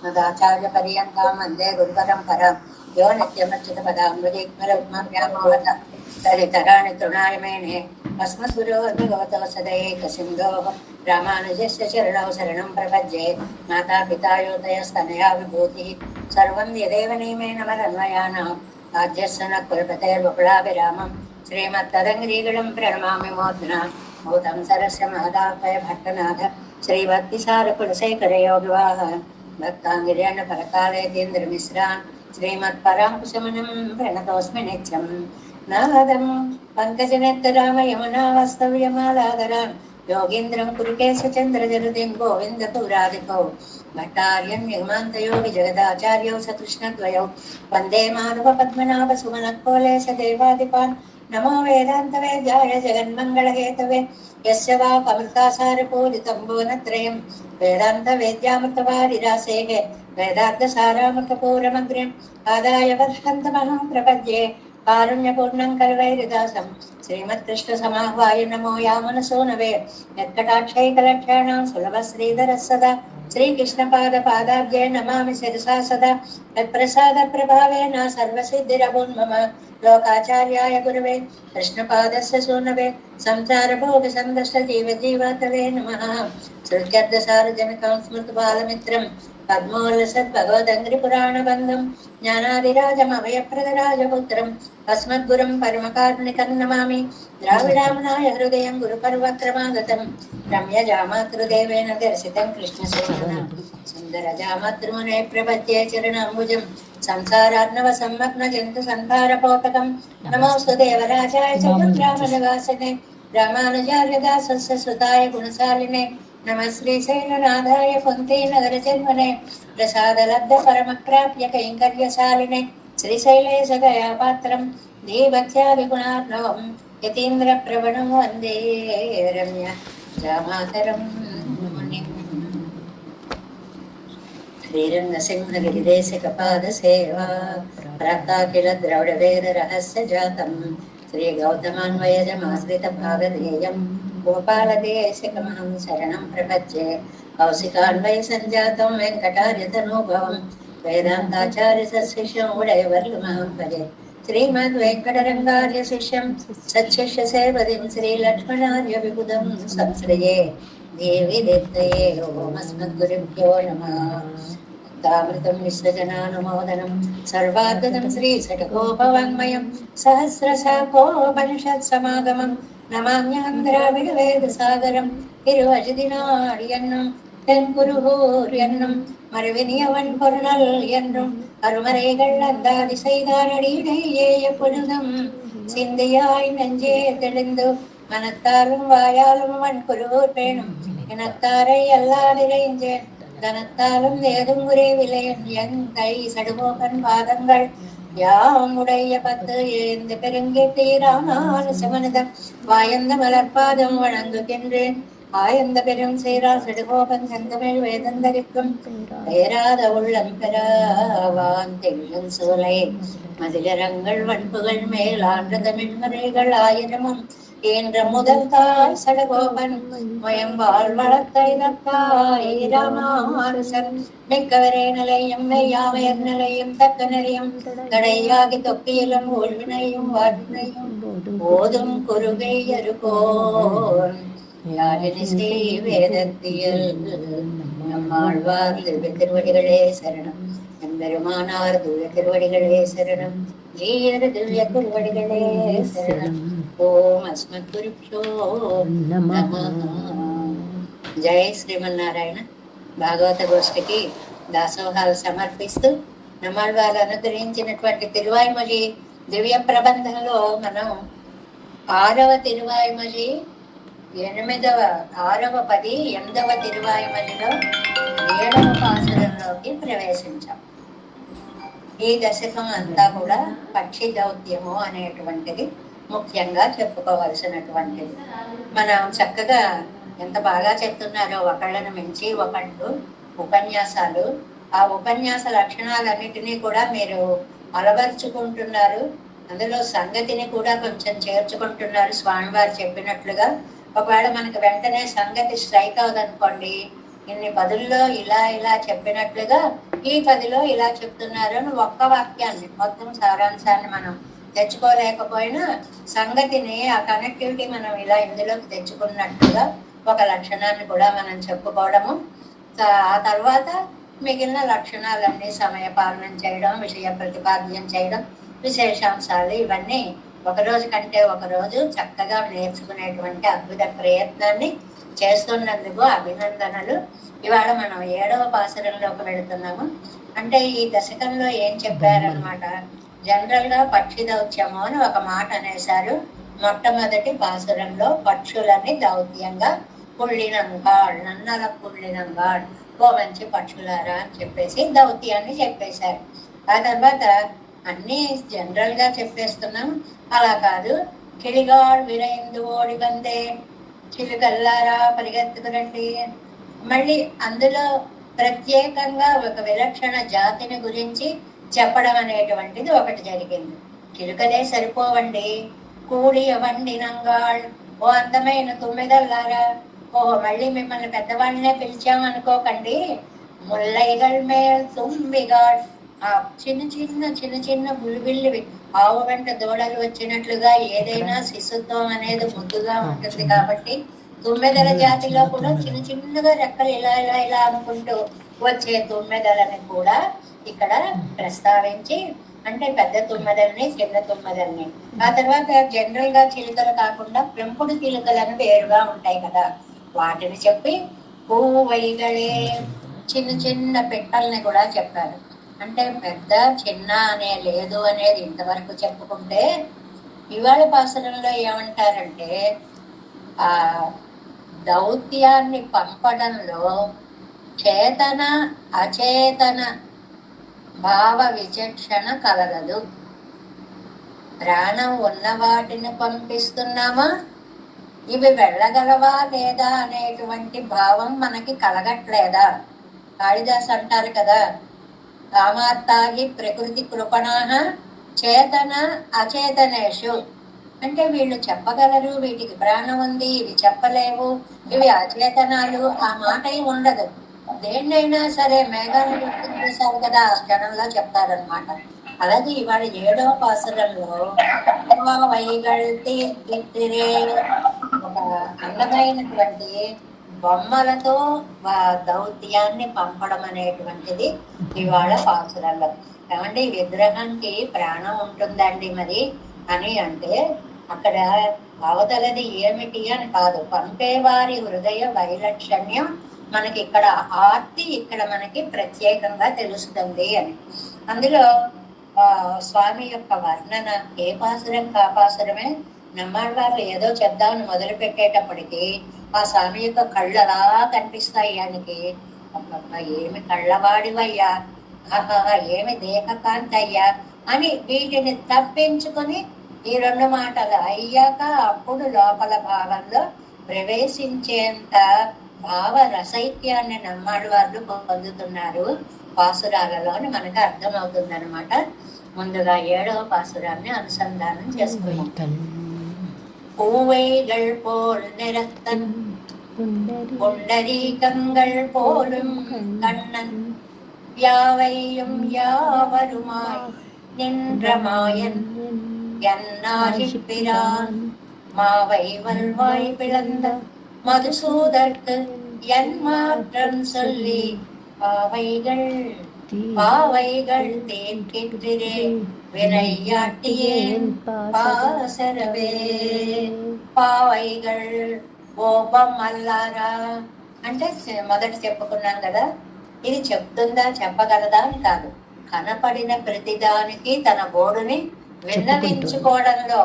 अस्मदाचार्यपर्यन्तां वन्दे गुरुपरम्परां यो नित्यमच्युतपदाम्बुजैर्मरुग्मव्यामोहत दलितराणि तृणाय मेने अस्मद्गुरोर्भगवतो सदैकसिन्धोः रामानुजस्य चरणौ शरणं प्रपद्ये मातापिता योदयस्तनया विभूतिः सर्वं यदेव नियमेन मदन्वयानां आद्यस्य न कुलपतेर्वकुलाभिरामं श्रीमत्तदङ्ग्रीगणं प्रणमामि मोद्ना भूतं सरस्य महदापय भट्टनाथ श्रीभक्तिसारकुलशेखरयोगिवाह भक्ताङ्गिरेण परकालेतीन्द्रमिश्रान् श्रीमत्पराङ्कुशमुनिं प्रणतोऽस्मि नित्यं नादं पङ्कजनेत्ररामयमुनावास्तव्यमालाधरान् योगीन्द्रं कुरुकेशचन्द्रजरुदिं गोविन्दपुरादिकौ भट्टार्यं निगमान्तयोगिजगदाचार्यौ सकृष्णद्वयौ वन्दे माधवपद्मनाभसुमनकोलेश देवादिपान् नमो वेदान्तवेद्याय जगन्मङ्गलहेतवे यस्य वा कमृतासारपूरितं भुवनत्रयं वेदान्तवेद्यामृतवारिरासेः वेदान्तसारामृतपूरमग्र्यम् आदाय वर्षन्तमहं प्रपद्ये कारुण्यपूर्णं कल्वैरिदासं श्रीमत्कृष्णसमाह्वाय नमो यामनसो नवे यत्कटाक्षैकलक्षाणां सुलभश्रीधरः सदा श्रीकृष्णपादपादाब्जे नमामि शिरसा सदा तत्प्रसादप्रभावेन सर्वसिद्धिरभून्मम लोकाचार्याय गुरवे कृष्णपादस्य सूनवे संसारभोगसन्दष्टजीवजीवातवे नमः श्रुत्यर्थसारजनकं स्मृतबालमित्रं पद्मोल्लसद्भगवदङ्घ्रिपुराणबन्धं ज्ञानादिराजमभयप्रदराजपुत्रम् अस्मद्गुरुं परमकारुणिकं नमामि द्राविडाम्नाय हृदयं गुरुपर्वक्रमागतं रम्यजामातृदेवेन दर्शितं कृष्णसेना सुन्दरजामातृमुने प्रपद्ये चरणाम्बुजं संसारार्णवसंमग्नजन्तुसन्धारपोतकं नमोऽस्तु देवराजाय च पुत्रामनवासिने रामानुजार्यदासस्य सुताय गुणशालिने नमः श्रीशैलनाथाय कुन्तीनगरजन्मने प्रसादलब्धपरमप्राप्य कैङ्कर्यशालिने श्रीशैलेशदयापात्रं धीभक्त्यादिगुणार्णवं यतीन्द्रप्रवणं वन्दे रम्य जामातरं मुनिम् श्रीरङ्गसिंहगिरिदेशिकपादसेवा प्राप्ताखिल द्रविडवेदरहस्यजातं श्रीगौतमान्वयजमाश्रितभागधेयं गोपालदेशिकमहं शरणं प्रपद्ये कौशिकान्वयसञ्जातं वेङ्कटार्यतनूभवं वेदान्ताचार्यशिष्यं उडयवर्लुमहं भजे श्रीमद्वेङ्कटरङ्गार्यशिष्यं सच्छिष्यसेवदिं श्रीलक्ष्मणार्यविबुधं संश्रये देवी देवतये ओमस्मद्गुरुभ्यो नमः तामृतं विश्वजनानुमोदनं सर्वाद्गतं श्रीषट्कोपवाङ्मयं सहस्रशाखोपनिषत्समागमं नमाम्यहं द्राविडवेदसागरं तिरुवजिदिनाडियन्नं தென்குருகூர் மறுவினியவன் பொருணல் என்றும் அருமறைகள் அந்தாதி செய்தானடியினை ஏய பொழுதும் சிந்தையாய் நெஞ்சே தெளிந்து மனத்தாலும் வாயாலும் வன் குருகூர் பேணும் இனத்தாரை எல்லா நிறைஞ்சேன் தனத்தாலும் ஏதும் குறைவில்லையன் என் கை சடுகோபன் பாதங்கள் யாம் உடைய பத்து ஏந்து பெருங்கேட்டை ராமானுசமனிதம் வாயந்த மலர்பாதம் வணங்குகின்றேன் ஆயந்த பெரும் சேரா சடுகோபன் செந்தமிழ் வேதந்தரிக்கும் பேராத உள்ளம் பெறாவான் தெள்ளும் சோலை மதிலரங்கள் வன்புகள் மேலாண்ட தமிழ் மறைகள் ஆயிரமும் என்ற முதல் தாய் சடகோபன் மயம்பால் வளர்த்த இதற்காய் ராமானுசன் மிக்கவரே நிலையும் மெய்யாமையர் நிலையும் தக்க நிலையும் தடையாகி தொப்பியிலும் ஊழ்வினையும் வாழ்வினையும் போதும் குருகை அருகோன் யாழினி ஸ்ரீ வேதத்தியல் நம்மாழ்வார் திவ்ய திருவடிகளே சரணம் எம்பெருமானார் திவ்ய திருவடிகளே சரணம் ஜீயர் திவ்ய திருவடிகளே சரணம் ఓం అస్మద్గురుభ్యో నమః. జై శ్రీమన్నారాయణ. భాగవత గోష్ఠికి దాసోహాలు సమర్పిస్తూ నమ్మాళ్వారు అనుగ్రహించినటువంటి తిరువాయిమొഴി దివ్య ప్రబంధంలో మనం 6వ తిరువాయిమొഴి 6వ 8వ తిరువాయిమొഴിలో 7వ పాసురంలోకి ప్రవేశించాం. ఈ దశకం అంతా కూడా పక్షి దౌత్యము అనేటువంటిది ముఖ్యంగా చెప్పుకోవలసినటువంటిది. మనం చక్కగా ఎంత బాగా చెప్తున్నారో ఒకళ్ళను మించి ఒకళ్ళు ఉపన్యాసాలు. ఆ ఉపన్యాస లక్షణాలన్నిటినీ కూడా మీరు అలవర్చుకుంటున్నారు. అందులో సంగతిని కూడా కొంచెం చేర్చుకుంటున్నారు స్వామివారు చెప్పినట్లుగా. ఒకవేళ మనకు వెంటనే సంగతి స్ట్రైక్ అవుదనుకోండి, ఇన్ని పదుల్లో ఇలా ఇలా చెప్పినట్లుగా ఈ పదిలో ఇలా చెప్తున్నారు అని ఒక్క వాక్యాన్ని మొత్తం సారాంశాన్ని మనం తెచ్చుకోలేకపోయినా సంగతిని ఆ కనెక్టివిటీ మనం ఇలా ఇందులోకి తెచ్చుకున్నట్లుగా ఒక లక్షణాన్ని కూడా మనం చెప్పుకోవడము. ఆ తర్వాత మిగిలిన లక్షణాలన్నీ సమయపాలనం చేయడం, విషయ ప్రతిపాద్యం చేయడం, విశేషాంశాలు ఇవన్నీ ఒకరోజు కంటే ఒకరోజు చక్కగా నేర్చుకునేటువంటి అద్భుత ప్రయత్నాన్ని చేస్తున్నందుకు అభినందనలు. ఇవాళ మనం 7వ పాసురంలోకి వెళుతున్నాము. అంటే ఈ దశకంలో ఏం చెప్పారనమాట, జనరల్ గా పక్షి దౌత్యము అని ఒక మాట అనేశారు. మొట్టమొదటి పాసురంలో పక్షులని దౌత్యంగా పుళ్ళినంగాళ్, నన్నల పుళ్ళినంగాళ్, ఓ మంచి పక్షులారా అని చెప్పేసి దౌత్యాన్ని చెప్పేశారు. ఆ తర్వాత అన్నీ జనరల్ గా చెప్పేస్తున్నాం. అలా కాదు, కిళిగాళ్ విరైందు ఓడి బందే, చిలుకల్లారా పరిగెత్తుకురండి. మళ్ళీ అందులో ప్రత్యేకంగా ఒక విలక్షణ జాతిని గురించి చెప్పడం అనేటువంటిది ఒకటి జరిగింది. చిలుకలే సరిపోవండి, కూడి వండినంగాళ్, ఓ అందమైన తుమ్మెదల్లారా, ఓహో మళ్ళీ మిమ్మల్ని పెద్దవాళ్ళనే పిలిచామనుకోకండి, ముల్లైగల్ మేల్ తుమ్మిగాళ్, ఆ చిన్న చిన్న బుల్లిబిల్లివి ఆవు వెంట దూడలు వచ్చినట్లుగా ఏదైనా శిశుత్వం అనేది ముద్దుగా ఉంటుంది కాబట్టి తుమ్మెదల జాతిలో కూడా చిన్నగా రెక్కలు ఇలా ఇలా ఇలా అనుకుంటూ వచ్చే తుమ్మెదలని కూడా ఇక్కడ ప్రస్తావించి, అంటే పెద్ద తుమ్మెదల్ని చిన్న తుమ్మెదల్ని. ఆ తర్వాత జనరల్ గా చిలుకలు కాకుండా పెంపుడు చిలుకలను వేరుగా ఉంటాయి కదా, వాటిని చెప్పి పూవైగలే చిన్న పెట్టల్ని కూడా చెప్పారు. అంటే పెద్ద చిన్న అనే లేదు అనేది ఇంతవరకు చెప్పుకుంటే, ఇవాళ పాసరంలో ఏమంటారంటే ఆ దౌత్యాన్ని పంపడంలో చేతన అచేతన భావ విచక్షణ కలగదు. ప్రాణం ఉన్న వాటిని పంపిస్తున్నామా, ఇవి వెళ్ళగలవా లేదా అనేటువంటి భావం మనకి కలగట్లేదా? కాళిదాస్ అంటారు కదా, కామాత్తాగి ప్రకృతి కృపణాహ చేతన అచేతనేషు. అంటే వీళ్ళు చెప్పగలరు, వీటికి ప్రాణం ఉంది, ఇవి చెప్పలేవు, ఇవి అచేతనాలు, ఆ మాట ఉండదు. దేన్నైనా సరే మేఘాలు చేశారు కదా, ఆ క్షణంలో చెప్తారనమాట. అలాగే ఇవాళ 7వ పాసురంలో ఒక అందమైనటువంటి బొమ్మలతో దౌత్యాన్ని పంపడం అనేటువంటిది ఇవాళ పాసురాల్లో. ఏమంటే విగ్రహానికి ప్రాణం ఉంటుందండి మరి అని అంటే, అక్కడ అవతలది ఏమిటి అని కాదు, పంపేవారి హృదయ వైలక్షణ్యం మనకి ఇక్కడ ఆర్తి ఇక్కడ మనకి ప్రత్యేకంగా తెలుస్తుంది అని. అందులో స్వామి యొక్క వర్ణన ఏ పాసురం కాపాసురమే. నమ్మాళ్ళవారు ఏదో చెప్దామని మొదలు పెట్టేటప్పటికి ఆ స్వామి యొక్క కళ్ళు అలా కనిపిస్తాయి ఆయనకి. ఏమి కళ్ళవాడివయ్యా, ఏమి దేహకాంతి అయ్యా అని వీటిని తప్పించుకొని ఈ 2 మాటలు అయ్యాక అప్పుడు లోపల భావంలో ప్రవేశించేంత భావ రసైక్యాన్ని నమ్మాడు వాళ్ళు పొందుతున్నారు పాసురాలలో అని మనకు అర్థమవుతుంది అనమాట. ముందుగా 7వ పాసురాన్ని అనుసంధానం చేసుకున్నాం. பூவைகள் போல் நிறத்தன் புண்டரீகங்கள் போலும் கண்ணன் யாவையும் யாவருமாய் நின்ற மாயன் என்னாகிப்பிரான் மாவை வல்வாய் பிளந்த மதுசூதற்கு என் மாற்றம் சொல்லி பாவைகள் தேர்க்கின்றே వినయ్యాటియేన్ పాసరవే. పావైగల్ ఓపం అల్లారా అంటే మొదట చెప్పుకున్నాం కదా, ఇది చెప్తుందా చెప్పగలదా అని కాదు, కనపడిన ప్రతిదానికి తన బోడుని విన్నవించుకోవడంలో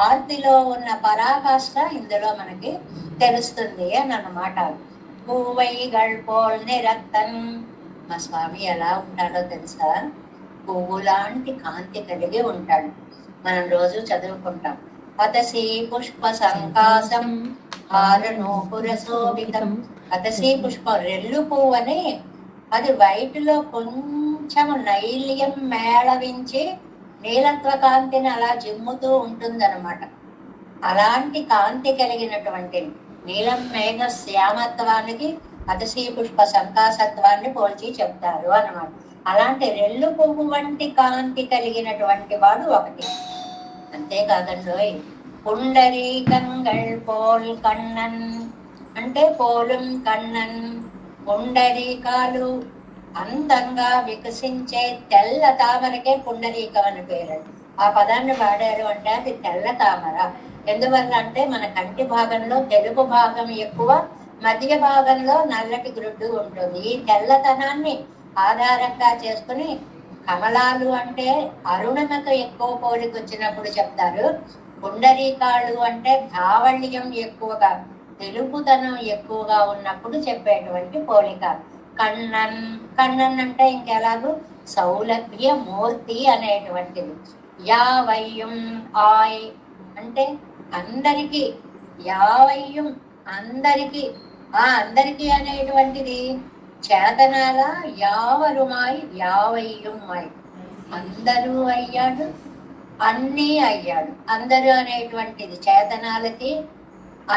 ఆర్తిలో ఉన్న పరాకాష్ట ఇందులో మనకి తెలుస్తుంది అని అన్నమాట. పూవైగల్ పోల్ నిరక్తం, మా స్వామి ఎలా ఉంటాడో తెలుసా, పువ్వు లాంటి కాంతి కలిగి ఉంటాడు. మనం రోజు చదువుకుంటాం, అతసీ పుష్ప సంకాసం హారనోపురశోభితం. అతసీ పుష్పం రెల్లు పువ్వు అని, అది వైట్ లో కొంచెం నైల్యం మేళవించి నీలత్వ కాంతిని అలా జిమ్ముతూ ఉంటుందన్నమాట. అలాంటి కాంతి కలిగినటువంటి నీలం మేఘ శ్యామత్వానికి అతసీ పుష్ప సంకాసత్వాన్ని పోల్చి చెప్తారు అన్నమాట. అలాంటి రెల్లు పువ్వు వంటి కాంతి కలిగినటువంటి వాడు ఒకటి. అంతేకాదండోయ్, పుండరీకంగళ్ పోల్ కണ്ണన్ అంటే పోలం కണ്ണన్, పుండరీకాలు అందంగా వికసించే తెల్ల తామరకే పుండరీకం అని పేరండి. ఆ పదాన్ని వాడారు అంటే అది తెల్ల తామర. ఎందువల్ల అంటే మన కంటి భాగంలో తెలుపు భాగం ఎక్కువ, మధ్య భాగంలో నల్లటి గ్రుడ్డు ఉంటుంది. ఈ తెల్లతనాన్ని ఆధారంగా చేసుకుని కమలాలు అంటే అరుణమకు ఎక్కువ పోలిక వచ్చినప్పుడు చెప్తారు. పుండరీకాళ్ళు అంటే ధావళ్యం ఎక్కువగా, తెలుపుతనం ఎక్కువగా ఉన్నప్పుడు చెప్పేటువంటి పోలిక. కണ്ണన్, కണ്ണన్ అంటే ఇంకెలాగూ సౌలభ్య మూర్తి అనేటువంటిది. యావయ్యం ఆయ్ అంటే అందరికి, యావయ్యం అందరికి, ఆ అందరికి అనేటువంటిది చేతనాల యావరుమాయ్ యావయ్యుమాయ్, అందరూ అయ్యాడు, అన్నీ అయ్యాడు. అందరూ అనేటువంటిది చేతనాలకి,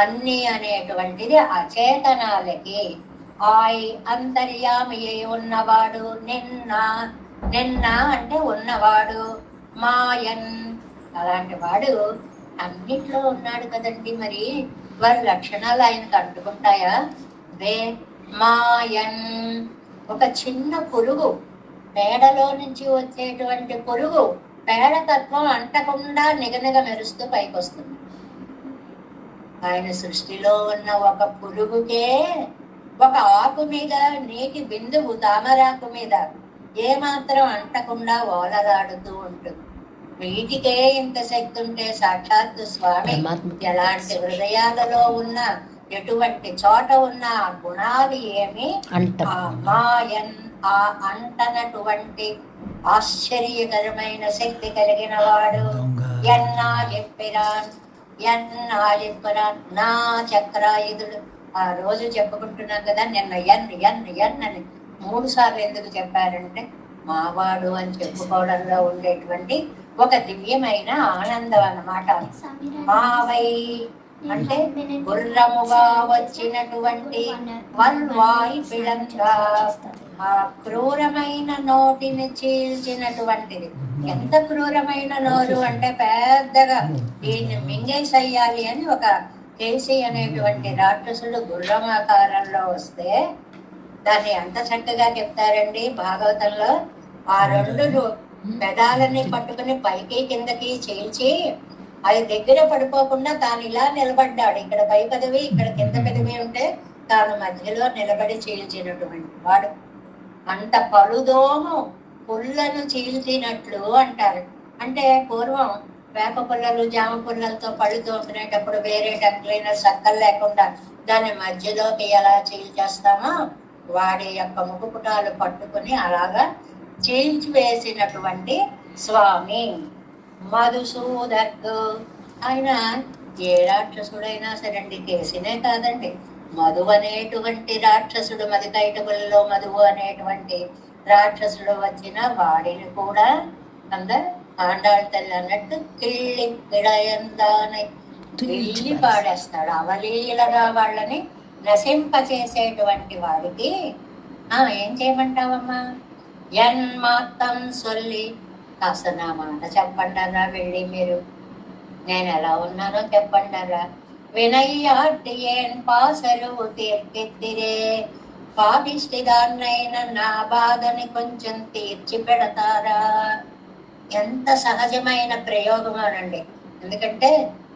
అన్నీ అనేటువంటిది అచేతనాలకి. ఆయ్ అంతర్యామి ఉన్నవాడు, నిన్న, నిన్న అంటే ఉన్నవాడు, మాయన్ అలాంటి వాడు అన్నిట్లో ఉన్నాడు కదండి. మరి వారి లక్షణాలు ఆయనకు అంటుకుంటాయా? వే మాయన్ ఒక చిన్న పురుగు, పేడలో నుంచి వచ్చేటువంటి పురుగు పేడ తత్వం అంటకుండా నిగనిగ మెరుస్తూ పైకి వస్తుంది. ఆయన సృష్టిలో ఉన్న ఒక పురుగుకే ఒక ఆకు మీద నీటి బిందువు తామరాకు మీద ఏమాత్రం అంటకుండా ఓలలాడుతూ ఉంటుంది. వీటికే ఇంత శక్తి ఉంటే సాక్షాత్తు స్వామి ఎలాంటి హృదయాలలో ఉన్న, ఎటువంటి చోట ఉన్న గుణాలు ఏమి మాయన్ ఆ అంటనటువంటి ఆశ్చర్యకరమైన శక్తి కలిగిన వాడు. ఎన్నా చెప్పిరాన్, ఎన్నా చెప్పిరాన్ నా చక్రాయుధుడు. ఆ రోజు చెప్పుకుంటున్నాం కదా, నిన్న ఎన్ ఎన్ ఎన్ అని 3 సార్లు ఎందుకు చెప్పారంటే మావాడు అని చెప్పుకోవడంలో ఉండేటువంటి ఒక దివ్యమైన ఆనందం అన్నమాట. మావై అంటే గుర్రముగా వచ్చినటువంటి వల్వాయి పిడంగా, ఆ క్రూరమైన నోటిని చీల్చినటువంటిది. ఎంత క్రూరమైన నోరు అంటే పెద్దగా దీన్ని మింగేసయ్యాలి అని ఒక కేసి అనేటువంటి రాక్షసుడు గుర్రం ఆకారంలో వస్తే దాన్ని ఎంత చక్కగా చెప్తారండి భాగవతంలో. ఆ 2 పెదాలని పట్టుకుని పైకి కిందకి చీల్చి అది దగ్గర పడిపోకుండా తాను ఇలా నిలబడ్డాడు. ఇక్కడ పై పెదవి, ఇక్కడ కింద పెదవి ఉంటే తాను మధ్యలో నిలబడి చీల్చినటువంటి వాడు. అంత పలుదోము పుల్లను చీల్చినట్లు అంటారు. అంటే పూర్వం వేప పుల్లలు, జామ పుల్లలతో పళ్ళు తోముకునేటప్పుడు వేరే టంక్లైనర్ సక్కలు లేకుండా దాని మధ్యలోకి ఎలా చీల్చేస్తామో వాడి యొక్క ముకుపుటాలు పట్టుకుని అలాగా చీల్చి వేసినటువంటి స్వామి మధుసూదర్గు. ఆయన ఏ రాక్షసుడైనా సరండి, కేసినే కాదండి, మధు అనేటువంటి రాక్షసుడు, మదికైటబుల్లో మధువు అనేటువంటి రాక్షసుడు వచ్చిన వాడిని కూడా ఆండాళ్ళ తల్లి అన్నట్టు కిళ్ళి పిడయందానై కిళ్ళి పాడేస్తాడు. అవలీలగా వాళ్ళని నశింపచేసేటువంటి వాడికి ఏం చేయమంటావమ్మా? ఎన్మాత్తం సొల్లి కాస్త నా మాట చెప్పండారా, వెళ్ళి మీరు నేను ఎలా ఉన్నానో చెప్పండారా. వినయ్యాటి ఏన్ పాసరు తీర్కెత్తిరే, పాపిష్టిదాన్నైన నా బాధని కొంచెం తీర్చి పెడతారా. ఎంత సహజమైన ప్రయోగం అనండి. ఎందుకంటే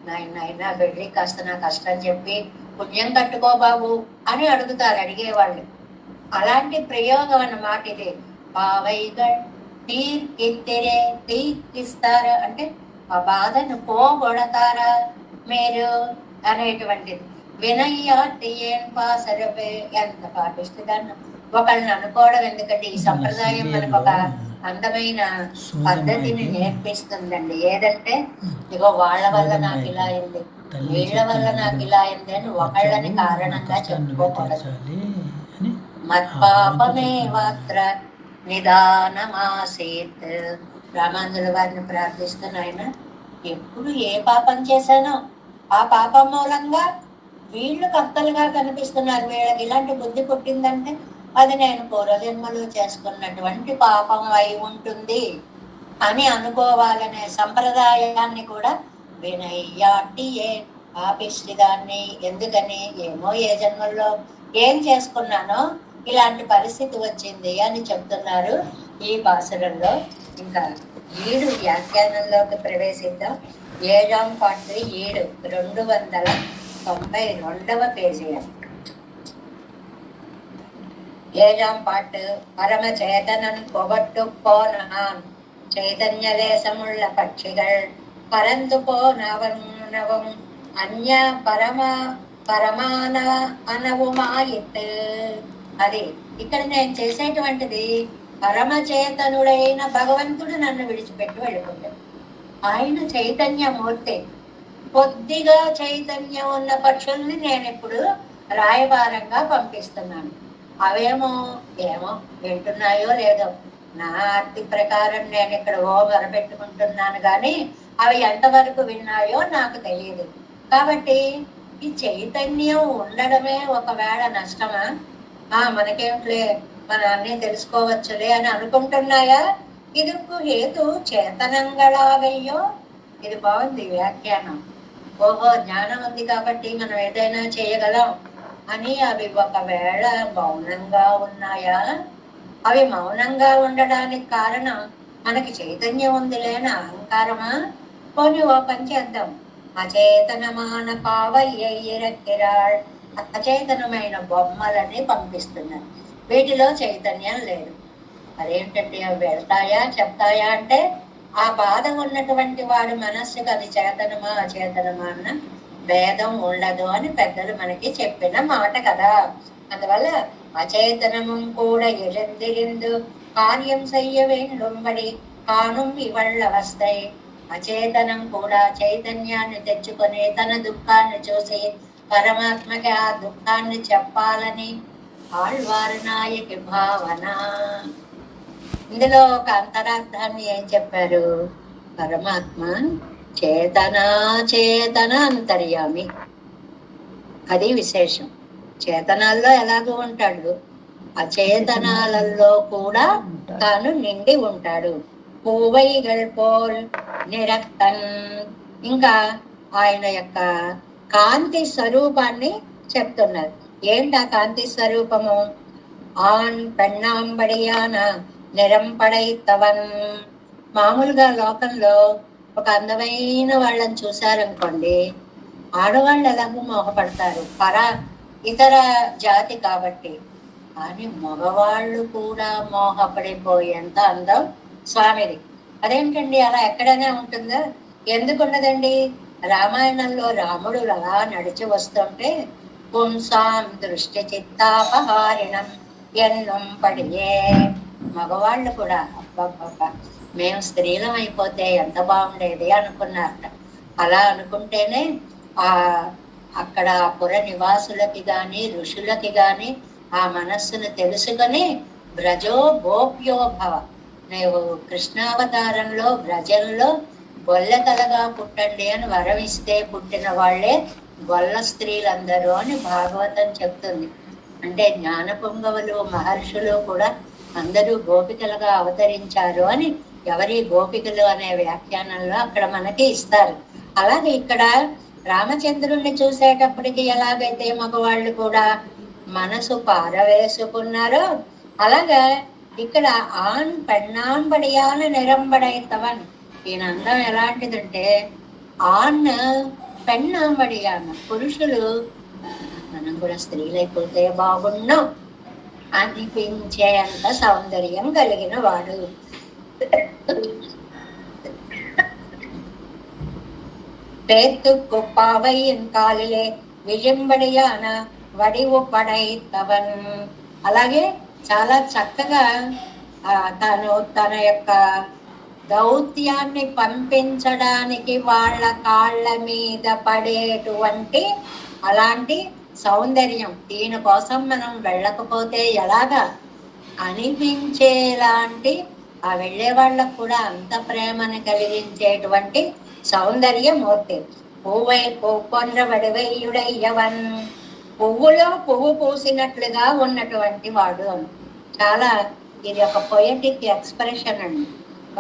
నాయన వెళ్ళి కాస్త నా కష్టం చెప్పి పుణ్యం కట్టుకో బాబు అని అడుగుతారు అడిగేవాళ్ళు. అలాంటి ప్రయోగం అన్నమాట ఇది. పావైగడ్ తీర్కిత్తిరే, తీర్కిస్తారా అంటే ఆ బాధను పోగొడతారా మీరు అనేటువంటిది. వినయ్యాటి ఏం పాసరపే, ఎంత పాటిస్తుందన్న ఒకళ్ళని అనుకోవడం ఎందుకంటే ఈ సంప్రదాయం మనకు ఒక అందమైన పద్ధతిని నేర్పిస్తుందండి. ఏదంటే ఇగో వాళ్ళ వల్ల నాకు ఇలా అయింది, వీళ్ళ వల్ల నాకు ఇలా అయింది అని ఒకళ్ళని కారణంగా చెప్పుకోకూడదు. మత్పాపమే మాత్ర నిదానమాసేత్. రామాంజుల వారిని ప్రార్థిస్తున్న ఆయన ఎప్పుడు ఏ పాపం చేశానో ఆ పాపం మూలంగా వీళ్ళు కర్తలుగా కనిపిస్తున్నారు. వీళ్ళకి ఇలాంటి బుద్ధి పుట్టిందంటే అది నేను పూర్వజన్మలో చేసుకున్నటువంటి పాపం అయి ఉంటుంది అని అనుకోవాలనే సంప్రదాయాన్ని కూడా వినయ్యాటి ఏ పాపిష్టిదాన్ని. ఎందుకని? ఏమో ఏ జన్మల్లో ఏం చేసుకున్నానో ఇలాంటి పరిస్థితి వచ్చింది అని చెప్తున్నారు ఈ పాసురంలో. ఇంకా 7 వ్యాఖ్యానంలోకి ప్రవేశిద్దాం. 7వ పార్ట్ 7 292వ పేజీ. 7వ పార్ట్ పరమ చేతనన్ పొగట్టు పోనాన్ చైతన్యలేశముள்ள పక్షిகள் పరందు పోనవం అన్య పరమాన అనవుమాయిత్. అది ఇక్కడ నేను చేసేటువంటిది పరమచేతనుడైన భగవంతుడు నన్ను విడిచిపెట్టి వెళ్ళిపోయాడు. ఆయన చైతన్యమూర్తి. కొద్దిగా చైతన్యం ఉన్న పక్షుల్ని నేను ఇప్పుడు రాయబారంగా పంపిస్తున్నాను. అవేమో ఏమో వింటున్నాయో లేదో, నా అర్థి ప్రకారం నేను ఇక్కడ ఓ మొరపెట్టుకుంటున్నాను కానీ అవి ఎంతవరకు విన్నాయో నాకు తెలియదు. కాబట్టి ఈ చైతన్యం ఉండడమే ఒకవేళ నష్టమా? మనకేంట్లే, మనం అన్నీ తెలుసుకోవచ్చులే అని అనుకుంటున్నాయా? ఇదుకు హేతు చేతనంగళాగయ్యో. ఇది బాగుంది వ్యాఖ్యానం. ఓహో, జ్ఞానం ఉంది కాబట్టి మనం ఏదైనా చేయగలం అని. అవి ఒకవేళ మౌనంగా ఉన్నాయా? అవి మౌనంగా ఉండడానికి కారణం మనకి చైతన్యం ఉంది లేని అహంకారమా? పోనీ ఓ పని చేద్దాం. అచేతనమాన పావయ్యరాళ్, అచేతనమైన బొమ్మలని పంపిస్తున్నారు. వీటిలో చైతన్యం లేదు. అదేంటంటే అవి వెళ్తాయా చెప్తాయా అంటే ఆ బాధ ఉన్నటువంటి వాడి మనస్సుకు అది చేతనమా అచేతనమా అన్న భేదం ఉండదు అని పెద్దలు మనకి చెప్పిన మాట కదా. అందువల్ల అచేతనము కూడా ఎజందిరిందు కార్యం చెయ్య వేండుంబడి కానుం ఇవళ్ళ వస్తాయి. అచేతనం కూడా చైతన్యాన్ని తెచ్చుకొని తన దుఃఖాన్ని చూసి పరమాత్మకి ఆ దుఃఖాన్ని చెప్పాలని ఆళ్వారు నాయకి భావన. ఇందులో ఒక అంతరార్థాన్ని ఏం చెప్పారు? పరమాత్మ చేతన అంతర్యామి, అది విశేషం. చేతనాల్లో ఎలాగో ఉంటాడు, అచేతనాలలో కూడా తాను నిండి ఉంటాడు. పూవైగల్ పోల్ నిరక్తన్, ఇంకా ఆయన యొక్క కాంతి స్వరూపాన్ని చెప్తున్నారు. ఏంటి ఆ కాంతి స్వరూపము? ఆన్ పెన్నాంబడియాన నిరంపడైతవన్. మామూలుగా లోకంలో ఒక అందమైన వాళ్ళని చూశారనుకోండి, ఆడవాళ్ళు ఎలాగో మోహపడతారు, ఇతర జాతి కాబట్టి. కానీ మగవాళ్ళు కూడా మోహపడిపోయేంత అందం స్వామిది. అదేంటండి, అలా ఎక్కడైనా ఉంటుందా? ఎందుకున్నదండి? రామాయణంలో రాముడు అలా నడిచి వస్తుంటే పుంసాం దృష్టి చిత్తాపహారిణం ఎన్నం పడియే. మగవాళ్ళు కూడా అబ్బబ్బబ్బా మేము స్త్రీలం అయిపోతే ఎంత బాగుండేది అనుకున్నారట. అలా అనుకుంటేనే అక్కడ పుర నివాసులకి గాని ఋషులకి గాని ఆ మనస్సును తెలుసుకొని బ్రజో గోప్యో భవ, నీవు కృష్ణావతారంలో బ్రజంలో గొల్లతలగా పుట్టండి అని వరమిస్తే పుట్టిన వాళ్ళే గొల్ల స్త్రీలందరూ అని భాగవతం చెప్తుంది. అంటే జ్ఞాన పొంగవులు మహర్షులు కూడా అందరూ గోపికలుగా అవతరించారు అని ఎవరి గోపికలు అనే వ్యాఖ్యానంలో అక్కడ మనకి ఇస్తారు. అలాగే ఇక్కడ రామచంద్రుణ్ణి చూసేటప్పటికి ఎలాగైతే మగవాళ్ళు కూడా మనసు పారవేసుకున్నారో అలాగా ఇక్కడ ఆన్ పెన్నాంబడియాన నిరంబడైతవన్. ఈయన అందం ఎలాంటిదంటే ఆన్ పెన్నాంబడియాన, పురుషులు మనం కూడా స్త్రీలైపోతే బాగున్నాం అనిపించే అంత సౌందర్యం కలిగిన వాడు. பேத்துக்கு பாவையின் காலிலே విజంబడియాన వడివు పడైతవన్. అలాగే చాలా చక్కగా తను తన యొక్క దౌత్యాన్ని పంపించడానికి వాళ్ళ కాళ్ళ మీద పడేటువంటి అలాంటి సౌందర్యం. దీనికోసం మనం వెళ్ళకపోతే ఎలాగా అనిపించేలాంటి ఆ వెళ్ళే వాళ్ళకు కూడా అంత ప్రేమను కలిగించేటువంటి సౌందర్యమూర్తి. పూవై పొండ్ర వడివయ్యుడయ్యవన్, పువ్వులో పువ్వు పూసినట్లుగా ఉన్నటువంటి వాడు అని. చాలా ఇది ఒక పొయటిక్ ఎక్స్ప్రెషన్ అండి.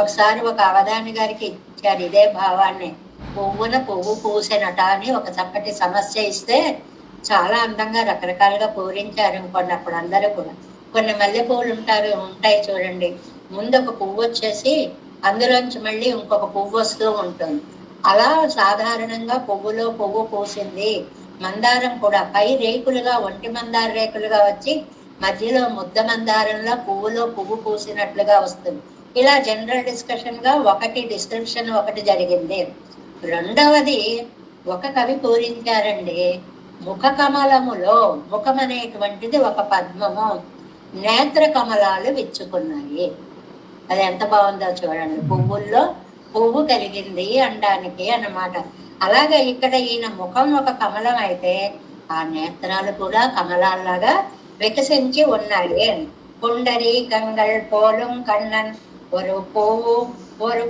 ఒకసారి ఒక అవధాని గారికి ఇచ్చారు ఇదే భావాన్ని. పువ్వున పువ్వు పూసినట అని ఒక చక్కటి సమస్య ఇస్తే చాలా అందంగా రకరకాలుగా పూరించారు అనుకోండి. అప్పుడు అందరూ కూడా కొన్ని మల్లెపూలు ఉంటాయి చూడండి, ముందు ఒక పువ్వు వచ్చేసి అందులోంచి మళ్ళీ ఇంకొక పువ్వు వస్తూ ఉంటుంది. అలా సాధారణంగా పువ్వులో పువ్వు పూసింది. మందారం కూడా పై రేకులుగా ఒంటి మందార రేకులుగా వచ్చి మధ్యలో ముద్ద మందారంలో పువ్వులో పువ్వు పూసినట్లుగా వస్తుంది. ఇలా జనరల్ డిస్కషన్ గా ఒకటి డిస్క్రిప్షన్ ఒకటి జరిగింది. రెండవది ఒక కవి పూరించారండి, ముఖ కమలములో, ముఖం అనేటువంటిది ఒక పద్మము, నేత్ర కమలాలు విచ్చుకున్నాయి. అది ఎంత బాగుందో చూడండి, పువ్వుల్లో పువ్వు కలిగింది అనడానికి అన్నమాట. అలాగే ఇక్కడ ఈయన ముఖం ఒక కమలం అయితే ఆ నేత్రాలు కూడా కమలాల్లాగా వికసించి ఉన్నాయి. పుండరి కంగల్ పోలం కన్నన్ ஒரு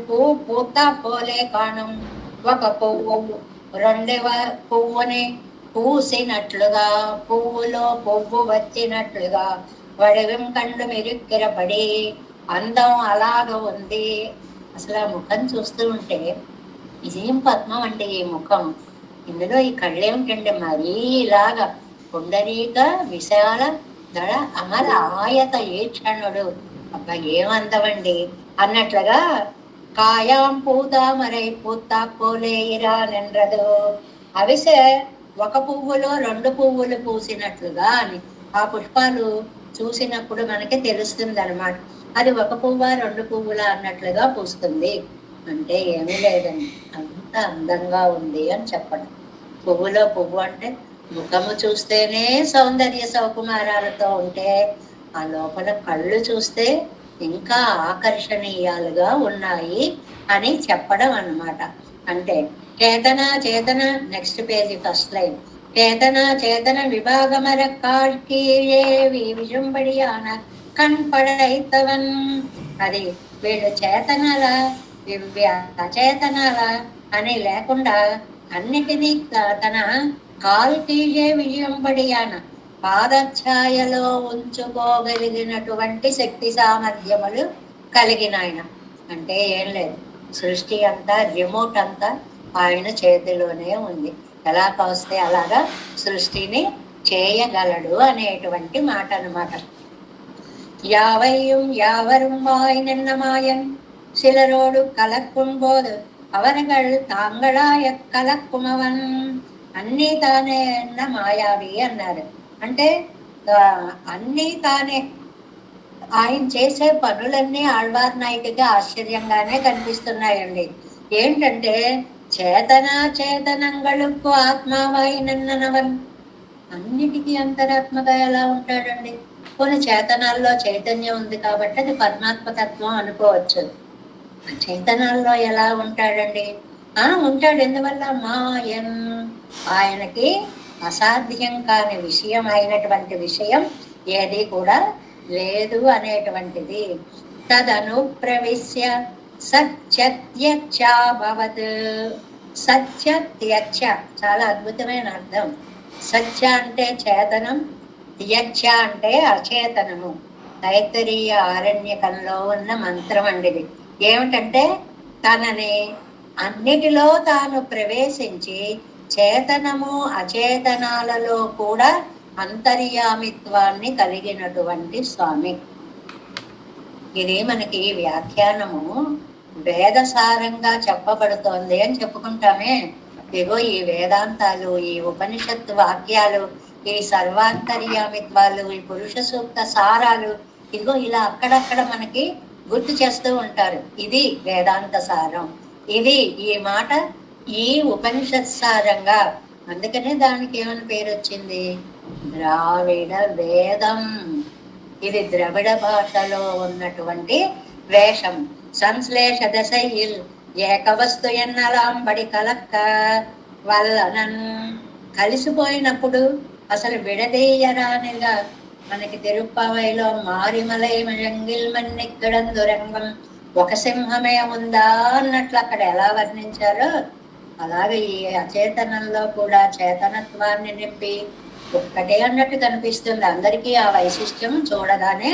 పూ పూత పోలే కాణం, ఒక పువ్వు రెండవ పువ్వుని పూసినట్లుగా, పువ్వులో పువ్వు వచ్చినట్లుగా వడివం కళ్ళు మెరుక్కిరపడి అందం అలాగ ఉంది. అసలు ఆ ముఖం చూస్తూ ఉంటే ఇదేం పద్మం అండి ఈ ముఖం, ఇందులో ఈ కళ్ళేమిటండి మరీ ఇలాగా పుండరీక విశాల దళ అమర ఆయత ఏ క్షణుడు, అబ్బా ఏమందమండి అన్నట్లుగా కాయాం పూతామరై పూతా పోలేయిరా నిండ్రదు, అవిసె ఒక పువ్వులో రెండు పువ్వులు పూసినట్లుగా అని ఆ పుష్పాలు చూసినప్పుడు మనకి తెలుస్తుంది అనమాట. అది ఒక పువ్వా రెండు పువ్వులా అన్నట్లుగా పూస్తుంది. అంటే ఏమీ లేదండి, అంత అందంగా ఉంది అని చెప్పడం. పువ్వులో పువ్వు అంటే ముఖము చూస్తేనే సౌందర్య సౌకుమారాలతో ఉంటే ఆ లోపల కళ్ళు చూస్తే ఇంకా ఆకర్షణీయాలుగా ఉన్నాయి అని చెప్పడం అన్నమాట. అంటే చేతన చేతన, నెక్స్ట్ పేజీ ఫస్ట్ లైన్, చేతన చేతన విభాగమర కాழ்கீழே విజుంబడియాన కణ్పడైతవన్, అది వీళ్ళు చేతనాల అచేతనాల అని లేకుండా అన్నిటినీ తన కాల్కీజే విజయంబడియాన పాదఛాయలో ఉంచుకోగలిగినటువంటి శక్తి సామర్థ్యములు కలిగిన ఆయన. అంటే ఏం లేదు, సృష్టి అంతా రిమోట్ అంతా ఆయన చేతిలోనే ఉంది. ఎలా వస్తే అలాగా సృష్టిని చేయగలడు అనేటువంటి మాట అన్నమాట. யாவையும் யாவரும் வாய் நின்ன மாயன் சிலரோடு கலக்கும் போது அவர்கள் தாங்களாய కలక్కుమవన్, అన్నీ తానే అన్న మాయావి అన్నారు. అంటే అన్నీ తానే, ఆయన చేసే పనులన్నీ ఆళ్వార్ నాయకుగా ఆశ్చర్యంగానే కనిపిస్తున్నాయండి. ఏంటంటే చేతన చేతనంగళుకు ఆత్మావాయి నన్ననవన్, అన్నిటికీ అంతరాత్మగా ఎలా ఉంటాడండి? కొన్ని చేతనాల్లో చైతన్యం ఉంది కాబట్టి అది పరమాత్మతత్వం అనుకోవచ్చు. చైతనాల్లో ఎలా ఉంటాడండి? ఉంటాడు. ఎందువల్ల? మాయన్, ఆయనకి అసాధ్యం కాని విషయం అయినటువంటి విషయం ఏది కూడా లేదు అనేటువంటిది. తదను ప్రవిశ్య సత్యత్యచ్చాభవత్, సత్యత్యచ్చ చాలా అద్భుతమైన అర్థం. సత్య అంటే చేతనం, త్యచ్చ అంటే అచేతనము. తైత్తరీయ ఆరణ్యకంలో ఉన్న మంత్రం అండిది. ఏమిటంటే తనని అన్నిటిలో తాను ప్రవేశించి చేతనము అచేతనాలలో కూడా అంతర్యామిత్వాన్ని కలిగినటువంటి స్వామి. ఇది మనకి వ్యాఖ్యానము వేదసారంగా చెప్పబడుతోంది అని చెప్పుకుంటామే. ఇగో ఈ వేదాంతాలు, ఈ ఉపనిషత్తు వాక్యాలు, ఈ సర్వాంతర్యామిత్వాలు, ఈ పురుష సూక్త సారాలు, ఇదిగో ఇలా అక్కడక్కడ మనకి గుర్తు చేస్తూ ఉంటారు. ఇది వేదాంత సారం, ఇది ఈ మాట ఈ ఉపనిషత్ సారంగా. అందుకనే దానికి ఏమని పేరు వచ్చింది? ద్రావిడ వేదం. ఇది ద్రవిడ భాషలో ఉన్నటువంటి వేషం. సంశ్లేష దశయిల్ ఏకవస్తు ఎన్నలాంబడి కలక్క వల్లనన్, కలిసిపోయినప్పుడు అసలు విడదీయరానిగా మనకి తిరుప్పవైలో మారిమలై మంగిల్ మన్నెక్కడందురంగం ఒక సింహమే ఉందా అన్నట్లు అక్కడ ఎలా వర్ణించారో అలాగే ఈ అచేతనంలో కూడా చేతనత్వాన్ని నింపి ఒక్కటే అన్నట్టు కనిపిస్తుంది. అందరికీ ఆ వైశిష్ట్యం చూడగానే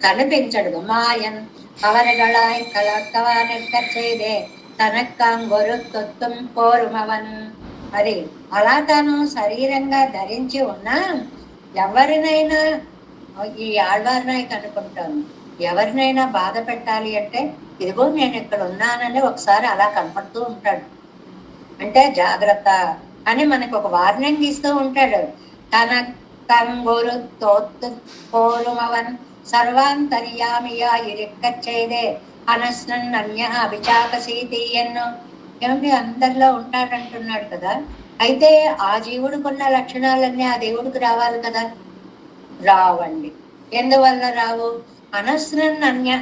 కనిపించడు. మాయన్ అవరగళాయ్ కలర్కవానెక్క చేదే తనక్కాంగొరు తొత్తుం పోరుమవన్. అది అలా తాను శరీరంగా ధరించి ఉన్నా ఎవరినైనా, ఈ ఆళ్వారినాయకు అనుకుంటాను, ఎవరినైనా బాధ పెట్టాలి అంటే ఇదిగో నేను ఇక్కడ ఉన్నానని ఒకసారి అలా కనపడుతూ ఉంటాడు. అంటే జాగ్రత్త అని మనకు ఒక వార్నింగ్ ఇస్తూ ఉంటాడు. తన కంగోరు తోత్తు పోరుమవన్ సర్వాంతర్యామియా ఇరిక్కచ్చేదే అనస్నన్ అన్య అభిచాకసీతీయన్ను. ఏమిటి అందరిలో ఉంటాడంటున్నాడు కదా, అయితే ఆ జీవుడికున్న లక్షణాలన్నీ ఆ దేవుడికి రావాలి కదా, రావండి. ఎందువల్ల రావు? అనస్నన్ అన్య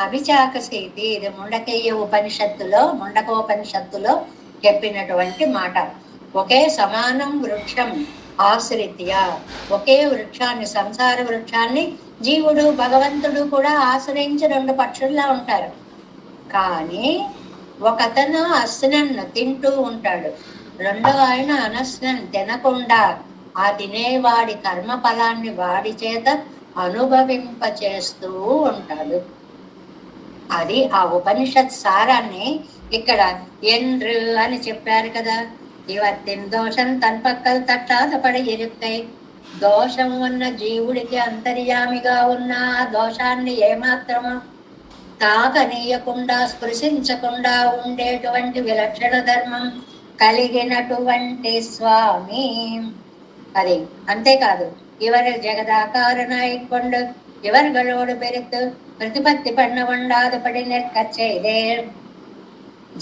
అభిచాకసేతి. ఇది ముండకేయ ఉపనిషత్తులో, ముండకోపనిషత్తులో చెప్పినటువంటి మాట. ఒకే సమానం వృక్షం ఆశ్రిత్య, ఒకే వృక్షాన్ని, సంసార వృక్షాన్ని జీవుడు భగవంతుడు కూడా ఆశ్రయించి రెండు పక్షుల్లా ఉంటారు. కానీ ఒకతను అస్నన్ను తింటూ ఉంటాడు, రెండో ఆయన అనస్నన్ తినకుండా ఆ తినేవాడి కర్మ ఫలాన్ని వాడి చేత అనుభవింప చేస్తూ ఉంటాడు. అది ఆ ఉపనిషత్ సారాన్ని ఇక్కడ ఎండ్రు అని చెప్పారు కదా. ఇవత్తిన్ దోషం తన్పక్కలు తట్టాదపడి ఇరుక్కై. దోషం ఉన్న జీవుడికి అంతర్యామిగా ఉన్న ఆ దోషాన్ని ఏమాత్రము తాకనీయకుండా, స్పృశించకుండా ఉండేటువంటి విలక్షణ ధర్మం కలిగినటువంటి స్వామి. అది అంతేకాదు, ఇవరు జగదాకారనాయికొండు ఇవర్గళోడు పెరుతు ప్రతిపత్తి పన్న ఉండాదపడి నెక్కచ్చేదే.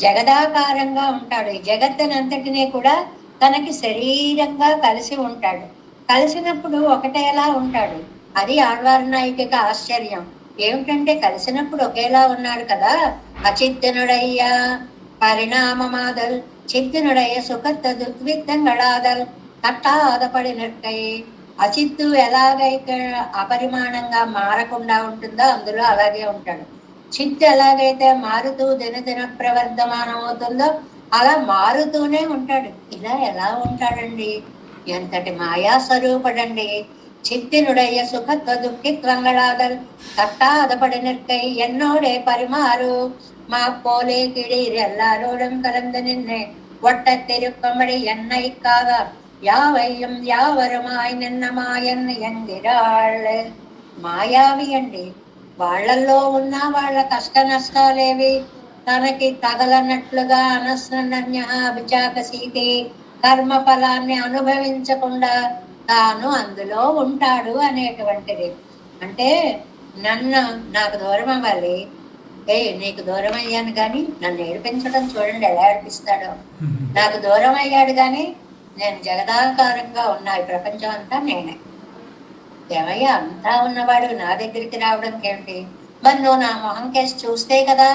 జగదాకారంగా ఉంటాడు, ఈ జగత్తునంతటినీ కూడా తనకి శరీరంగా కలిసి ఉంటాడు. కలిసినప్పుడు ఒకటేలా ఉంటాడు. అది ఆళ్వార్ నాయకుకి ఆశ్చర్యం. ఏమిటంటే కలిసినప్పుడు ఒకేలా ఉన్నాడు కదా. అచిత్తనుడయ్యా పరిణామమాదల్ చిత్తనుడయ్య సుఖత్వ దుర్విత్తంగళాదల్ తట్టాదపడి నెక్కై. అచిత్తు ఎలాగైతే అపరిమాణంగా మారకుండా ఉంటుందో అందులో అలాగే ఉంటాడు. చిత్తు ఎలాగైతే మారుతూ దినదిన ప్రవర్ధమానం అవుతుందో అలా మారుతూనే ఉంటాడు. ఇలా ఎలా ఉంటాడండి? ఎంతటి మాయా స్వరూపుడండి. చిత్తినుడయ్య సుఖత్వ దుఃఖిత్వంగళాదల్ தட்டாதபடி நிற்கை என்னோடே பரிமாறு மா போலே கிடீர் எல்லாரோடும் கலந்து நின்று ஒட்டத்திருக்கும்படி என்னைக்காக யாவையும் யாவருமாய் నిన్నమాయన్ ఎందిరాళ్. మాయావి అండి. వాళ్లలో ఉన్న వాళ్ళ కష్ట నష్టాలేవి తనకి తగలనట్లుగా అనస్నన్య అభిచాకసీతి, కర్మ ఫలాన్ని అనుభవించకుండా తాను అందులో ఉంటాడు అనేటువంటిది. అంటే నాకు దూరం అవ్వాలి, నీకు దూరం అయ్యాను కానీ నన్ను ఏడిపించడం చూడండి ఎలా ఏడిపిస్తాడో. నాకు దూరం అయ్యాడు కానీ నేను జగదాకారంగా ఉన్నా, ఈ ప్రపంచం అంతా నేనే. ఏమయ్యా అంతా ఉన్నవాడు నా దగ్గరికి రావడం ఏమిటి? మరి నువ్వు నా మొహం కేసి చూస్తే కదా,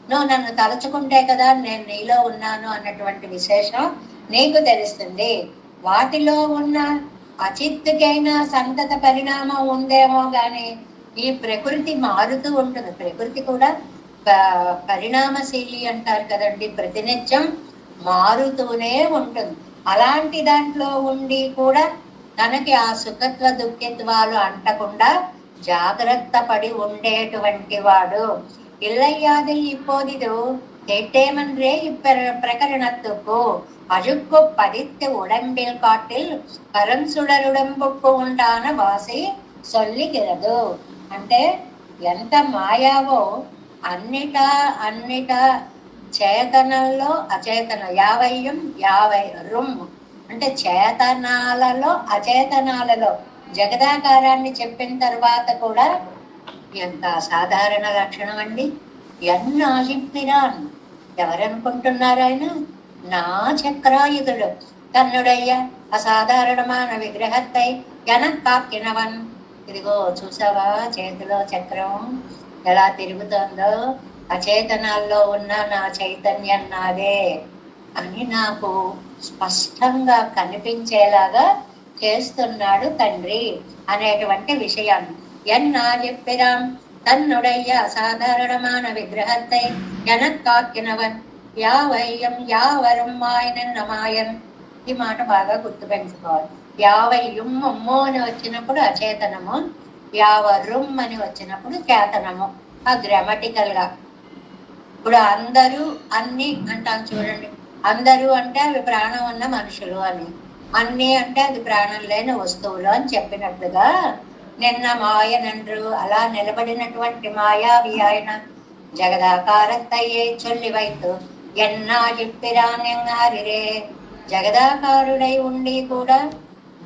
నువ్వు నన్ను తలుచుకుంటే కదా నేను నీలో ఉన్నాను అన్నటువంటి విశేషం నీకు తెలుస్తుంది. వాటిలో ఉన్న అచిత్తుకైనా సంతత పరిణామం ఉందేమో గాని ఈ ప్రకృతి మారుతూ ఉంటుంది. ప్రకృతి కూడా పరిణామశీలి అంటారు కదండి, ప్రతినిత్యం మారుతూనే ఉంటుంది. అలాంటి దాంట్లో ఉండి కూడా తనకి ఆ సుఖత్వ దుఃఖిత్వాలు అంటకుండా జాగ్రత్త పడి ఉండేటువంటి వాడు. ఇల్లయ్యాది ఇప్పోదిదు கேட்டேமன்றே இப்பிரகரணத்துக்கு அழுக்கு பதித்து உடம்பில் காட்டில் కరంసుడరుడంబుకు ఉండాన వాసి సొల్లిగిరదు. అంటే ఎంత మాయావో అన్నిట చేతనంలో అచేతన యావయ్యం యావై రుమ్ అంటే చేతనాలలో అచేతనాలలో జగదాకారాన్ని చెప్పిన తర్వాత కూడా ఎంత సాధారణ లక్షణం అండి. ఎన్నాజిప్పిరాన్ ఎవరనుకుంటున్నారు? ఆయన నా చక్రాయుధుడు కన్నుడయ్య అసాధారణమైన విగ్రహత్తై ఎనక్కాకినవన్. ఇదిగో చూసావా చేతిలో చక్రం ఎలా తిరుగుతుందో, అచేతనాల్లో ఉన్న నా చైతన్యం నాదే అని నాకు స్పష్టంగా కనిపించేలాగా చేస్తున్నాడు తండ్రి అనేటువంటి విషయాన్ని. ఎన్నా చెప్పిరాం తన్నుడయ్య అసాధారణమైన విగ్రహత్తై ఎనక్కాకినవన్. యావయ్యం యావరం మాయనన్ నమాయన్. ఈ మాట బాగా గుర్తు పెంచుకోవాలి. యావయ్యం అమ్మో అని వచ్చినప్పుడు అచేతనము, యావరుం అని వచ్చినప్పుడు చేతనము. ఆ గ్రామటికల్ గా. ఇప్పుడు అందరూ అన్ని అంటాం చూడండి. అందరూ అంటే అవి ప్రాణం ఉన్న మనుషులు అని, అన్ని అంటే అది ప్రాణం లేని వస్తువులు అని చెప్పినట్లుగా నిన్న మాయనండ్రు. అలా నిలబడినటువంటి మాయావి ఆయన జగదాకారత్తయ్యే చొల్లి వైతు ఎన్నా చెప్పిరాన్యంగారిరే. జగదాకారుడై ఉండి కూడా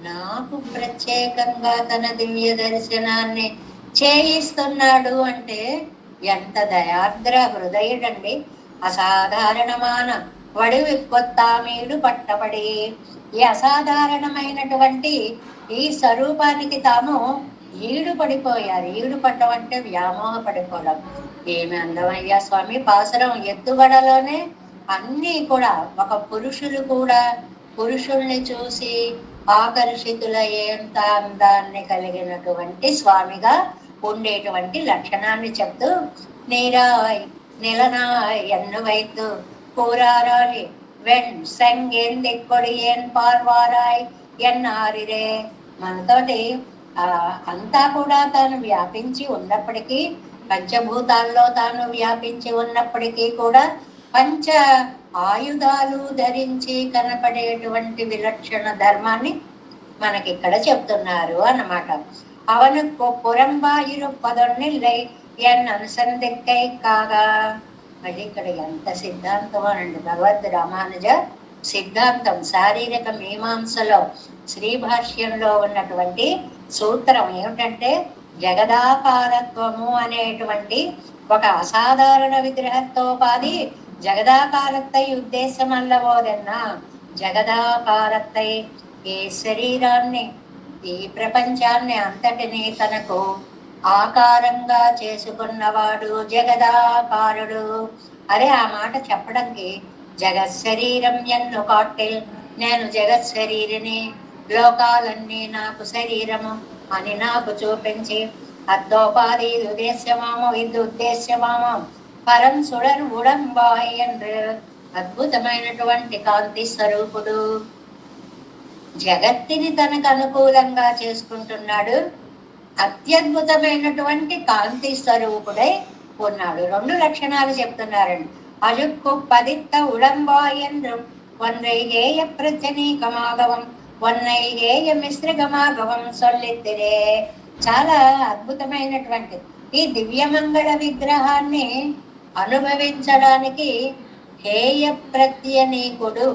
నాకు ప్రత్యేకంగా తన దివ్య దర్శనాన్ని చేయిస్తున్నాడు అంటే ఎంత దయార్ద్ర హృదయుడండి. అసాధారణమాన వడివి కొత్త మీడు పట్టబడి ఈ అసాధారణమైనటువంటి ఈ స్వరూపానికి తాము ఈడు పడిపోయారు. ఈడు పడ్డం అంటే వ్యామోహ పడిపోవడం. ఏమి అందమయ్యా స్వామి పాసరం ఎత్తుగడలోనే అన్నీ కూడా. ఒక పురుషులు కూడా పురుషుల్ని చూసి ఆకర్షితులయ్యేంత అందాన్ని కలిగినటువంటి స్వామిగా ఉండేటువంటి లక్షణాన్ని చెప్తూ నీరాయ్ నిలనాయ్ ఎన్ను వైతు కూరారాలి వెన్ సంగేంది కొడియేన్ పార్వారాయ్ ఎన్నారిరే. మనతోటి అంతా కూడా తాను వ్యాపించి ఉన్నప్పటికీ, పంచభూతాల్లో తాను వ్యాపించి ఉన్నప్పటికీ కూడా పంచ ఆయుధాలు ధరించి కనపడేటువంటి విలక్షణ ధర్మాన్ని మనకిక్కడ చెప్తున్నారు అన్నమాట. అవనుకు పురంబాయిరుప్పదొన్నిల్లై ఎన్ అనుసంధిక్కై కాగా. అది ఇక్కడ ఎంత సిద్ధాంతం అనండి. భగవద్ రామానుజ సిద్ధాంతం శారీరక మీమాంసలో శ్రీభాష్యంలో ఉన్నటువంటి సూత్రం ఏమిటంటే జగదాకారత్వము అనేటువంటి ఒక అసాధారణ విగ్రహతోపాది జగదాకారత్తై ఉద్దేశమల్లబోదన్నా. జగదాకారత్తై ఏ శరీరాన్ని ఈ ప్రపంచాన్ని అంతటినీ తనకు ఆకారంగా చేసుకున్నవాడు జగదాకారుడు. అరే ఆ మాట చెప్పడానికి జగశరీరం ఎన్ను కాటిల్ నేను జగశరీరిని, లోకాలన్నీ నాకు శరీరము అని నాకు చూపించి అద్దోపాది ఇది ఉద్దేశ్యమామో ఇది ఉద్దేశ్యమామో పరం సుడర్ ఉడంబాయి என்று అద్భుతమైనటువంటి కాంతి స్వరూపుడు. జగత్తిని తనకు అనుకూలంగా చేసుకుంటున్నాడు. అత్యద్భుతమైనటువంటి కాంతి స్వరూపుడై ఉన్నాడు. రెండు లక్షణాలు చెప్తున్నారండి. అజుక్కు పదిత్త ఉడంబాయంద్రం ఒన్రైగేయ ప్రత్యనీకమాగవం ఒన్నైగేయ మిశ్రగమాగవం సొల్లిత్తిరే. చాలా అద్భుతమైనటువంటి ఈ దివ్యమంగళ విగ్రహాన్ని అనుభవించడానికి హేయ ప్రత్యనీకుడు,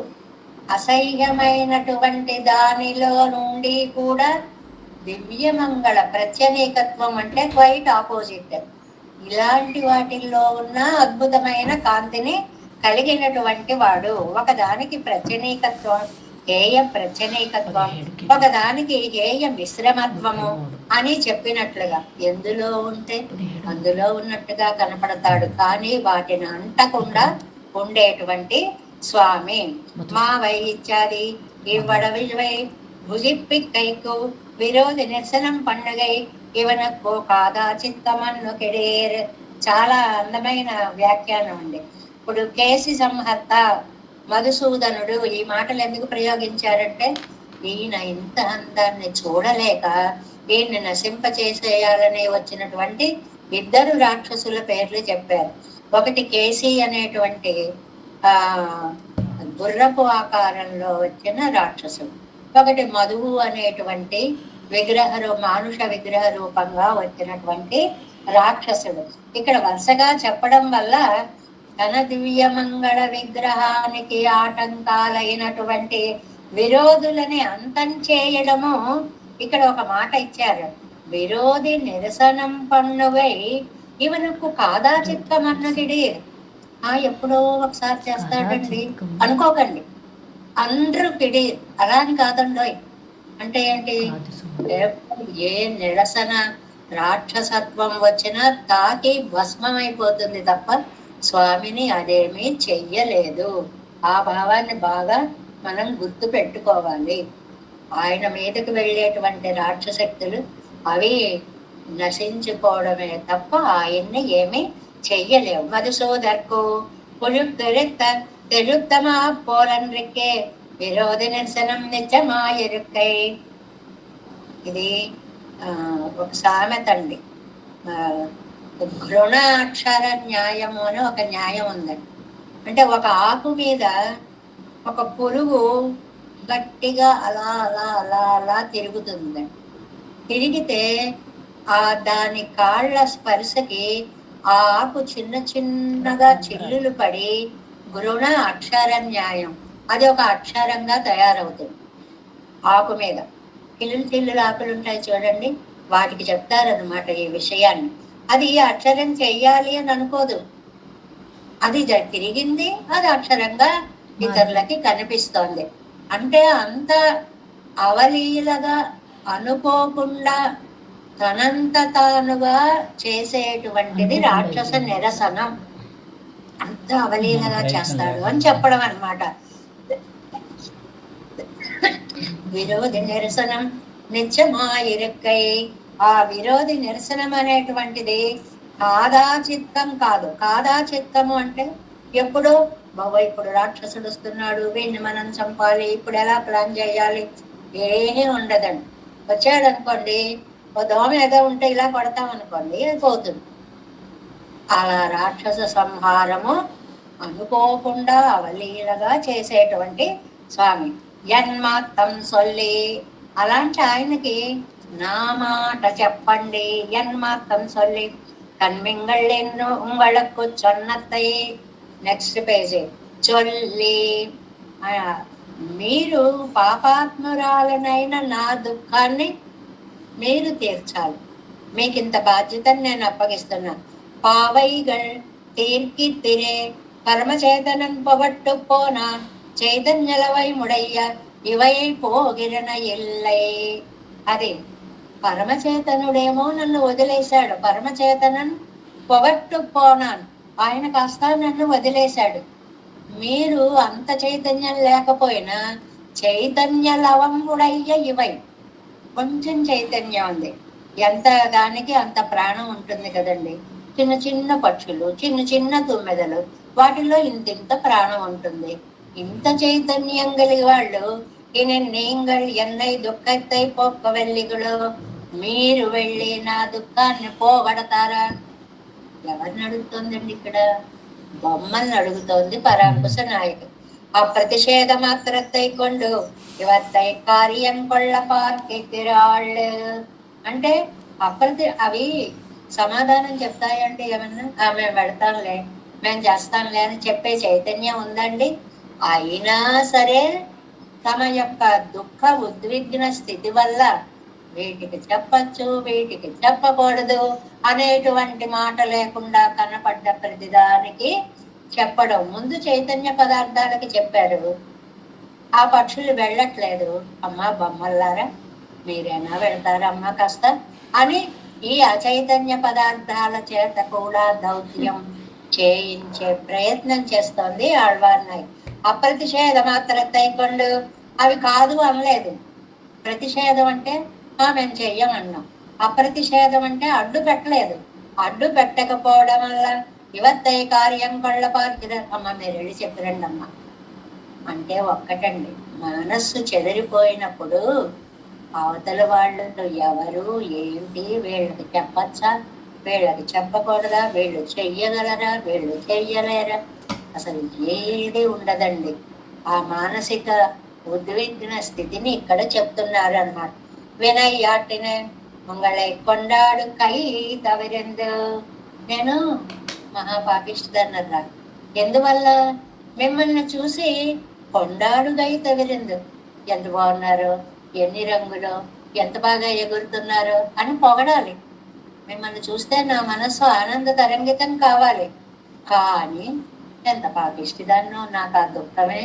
అసహ్యమైనటువంటి దానిలో నుండి కూడా దివ్యమంగళ ప్రత్యనీకత్వం అంటే క్వైట్ ఆపోజిట్. ఇలాంటి వాటిల్లో ఉన్న అద్భుతమైన కాంతిని కలిగినటువంటి వాడు. ఒకదానికి ప్రత్యనీకత్వం హేయ ప్రత్యనీకత్వం, ఒకదానికి హేయ మిశ్రమత్వము అని చెప్పినట్లుగా ఎందులో ఉంటే అందులో ఉన్నట్టుగా కనపడతాడు. కానీ వాటిని అంటకుండా ఉండేటువంటి స్వామి. మా వై ఇచ్చాది ఇవ్వడవివై భుజిప్పిక్కైకు విరోధి నిరసనం పండుగై ఇవనకు కాదా చిత్తమన్ను కెడేర్. చాలా అందమైన వ్యాఖ్యానం అండి. ఇప్పుడు కేసి సంహర్త మధుసూదనుడు ఈ మాటలు ఎందుకు ప్రయోగించారంటే ఈయన ఇంత అందాన్ని చూడలేక ఈయన్ని నశింపచేసేయాలని వచ్చినటువంటి ఇద్దరు రాక్షసుల పేర్లు చెప్పారు. ఒకటి కేసి అనేటువంటి గుర్రపు ఆకారంలో వచ్చిన రాక్షసుడు, ఒకటి మధువు అనేటువంటి మానుష విగ్రహ రూపంగా వచ్చినటువంటి రాక్షసుడు. ఇక్కడ వరుసగా చెప్పడం వల్ల తన దివ్యమంగళ విగ్రహానికి ఆటంకాలైనటువంటి విరోధులని అంతం చేయడము. ఇక్కడ ఒక మాట ఇచ్చారు, విరోధి నిరసనం పన్నువై ఇవనకు కాదా చిత్తమన్నగిడి. ఎప్పుడో ఒకసారి చేస్తాడండి అనుకోకండి. అందరూ కిడీర్ అలా అని కాదండోయ్. అంటే ఏంటి, ఏ నిరసన రాక్షసత్వం వచ్చినా తాకి భస్మమైపోతుంది తప్ప స్వామిని అదేమీ చెయ్యలేదు. ఆ భావాన్ని బాగా మనం గుర్తు పెట్టుకోవాలి. ఆయన మీదకి వెళ్ళేటువంటి రాక్షశక్తులు అవి నశించుకోవడమే తప్ప ఆయన్ని ఏమీ చెయ్యలేవు. మధుసూదర్కు புழுத்தெழுத்த தெழுத்தமா போலன்றிக்கே విరోధి నిరసనం నిత్యమాయరుక్కై. ఇది ఒక సామెత అండి. ఘృణాక్షర న్యాయము అని ఒక న్యాయం ఉందండి. అంటే ఒక ఆకు మీద ఒక పురుగు గట్టిగా అలా అలా అలా అలా తిరుగుతుందండి. తిరిగితే దాని కాళ్ళ స్పర్శకి ఆ ఆకు చిన్న చిన్నగా చిల్లులు పడి ఘృణ అక్షర న్యాయం, అది ఒక అక్షరంగా తయారవుతుంది. ఆకు మీద చిల్లులు ఆకులు ఉంటాయి చూడండి, వాటికి చెప్తారనమాట ఈ విషయాన్ని. అది అక్షరం చెయ్యాలి అని అనుకోదు, అది తిరిగింది, అది అక్షరంగా ఇతరులకి కనిపిస్తోంది. అంటే అంత అవలీలగా అనుకోకుండా తనంత తానుగా చేసేటువంటిది రాక్షస నిరసనం. అంత అవలీలగా చేస్తాడు అని చెప్పడం అన్నమాట. విరోధి నిరసనం నిత్యమాయిరక్కై. ఆ విరోధి నిరసనం అనేటువంటిది కాదాచిత్తం కాదు. కాదాచిత్తము అంటే ఎప్పుడో బాబా ఇప్పుడు రాక్షసుడు వస్తున్నాడు, వీడిని మనం చంపాలి, ఇప్పుడు ఎలా ప్లాన్ చేయాలి, ఏమీ ఉండదండి. వచ్చాడు అనుకోండి, ఓ దోమ ఏదో ఉంటే ఇలా కొడతాం అనుకోండి, అది పోతుంది. అలా రాక్షస సంహారము అనుకోకుండా అవలీలగా చేసేటువంటి స్వామి యన్మాత్తం సొల్లి. అలాంటి ఆయనకి నా మాట చెప్పండి. యన్మాత్తం సొల్లి కన్మింగళ్ళెన్ను ఉంగళకు చొన్నత్తై. Next page. చొల్లి మీరు పాపాత్మురాలనైన నా దుఃఖాన్ని మీరు తీర్చాలి, మీకు ఇంత బాధ్యతను నేను అప్పగిస్తున్నా. పావైగల్ తీర్కి తిరే పరమచేతనన్ పొగట్టు పోనా చైతన్యలవై ముడయ్య ఇవై పోగిరన ఎల్లై. అది పరమచేతనుడేమో నన్ను వదిలేశాడు, పరమచేతనన్ పొగట్టు పోనాను, ఆయన కాస్త నన్ను వదిలేశాడు. మీరు అంత చైతన్యం లేకపోయినా చైతన్య లవముడయ్య ఇవై, కొంచెం చైతన్యం ఉంది, ఎంత దానికి అంత ప్రాణం ఉంటుంది కదండి. చిన్న చిన్న పక్షులు, చిన్న చిన్న తుమ్మెదలు, వాటిలో ఇంత ప్రాణం ఉంటుంది. ఇంత చైతన్యం కలిగి వాళ్ళు நீங்கள் என்னை దుఃఖத்தை పోక్క వెళ్ళిగుడు, మీరు వెళ్ళి నా దుఃఖాన్ని పోగొడతారా? ఎవరిని అడుగుతోందండి ఇక్కడ? బొమ్మల్ని అడుగుతోంది పరాంకుశ నాయకు. అప్రతిషేధ మాత్రத்தை கொண்டு ఇవత్తై కార్యం కొళ్ళ పార్కెత్తిరాళ్ళు. అంటే అవి సమాధానం చెప్తాయండి ఏమన్నా? మేము పెడతాంలే, మేము చేస్తాంలే అని చెప్పే చైతన్యం ఉందండి. అయినా సరే తమ యొక్క దుఃఖ ఉద్విగ్న స్థితి వల్ల వీటికి చెప్పచ్చు, వీటికి చెప్పకూడదు అనేటువంటి మాట లేకుండా కనపడ్డ ప్రతిదానికి చెప్పడం. ముందు చైతన్య పదార్థాలకి చెప్పారు, ఆ పక్షులు వెళ్ళట్లేదు. అమ్మా బొమ్మల్లారా, మీరైనా వెళ్తారా అమ్మా కాస్త అని ఈ అచైతన్య పదార్థాల చేత కూడా దౌత్యం చేయించే ప్రయత్నం చేస్తోంది ఆళ్వార్నాయ్. అప్రతిషేధ మాత్రத்தை கொண்டு, అవి కాదు అనలేదు. ప్రతిషేధం అంటే మేము చెయ్యమన్నాం, అప్రతిషేధం అంటే అడ్డు పెట్టలేదు. అడ్డు పెట్టకపోవడం వల్ల ఇవత్తై కార్యం కొళ్ళ పార్కిద. అమ్మ మీరు వెళ్ళి చెప్పిరండి అమ్మ అంటే ఒక్కటండి, మనస్సు చెదిరిపోయినప్పుడు అవతల వాళ్ళు ఎవరు ఏంటి, వీళ్ళకి చెప్పచ్చా, వీళ్ళకి చెప్పకూడదా, వీళ్ళు చెయ్యగలరా, వీళ్ళు చెయ్యలేరా, అసలు ఏది ఉండదండి. ఆ మానసిక ఉద్విగ్న స్థితిని ఇక్కడ చెప్తున్నారు అన్నమాట. వినయ్యాటిన మంగళై కొండాడు కై తవిరెందు. నేను మహాపాపిష్టిదన్నరా, ఎందువల్ల మిమ్మల్ని చూసి కొండాడు గై తవిరెందు, ఎంత బాగున్నారు, ఎన్ని రంగులు, ఎంత బాగా ఎగురుతున్నారు అని పొగడాలి. మిమ్మల్ని చూస్తే నా మనస్సు ఆనంద తరంగితం కావాలి. కానీ ఎంత పాపిష్టిదాన్నో, నాకు ఆ దుఃఖమే,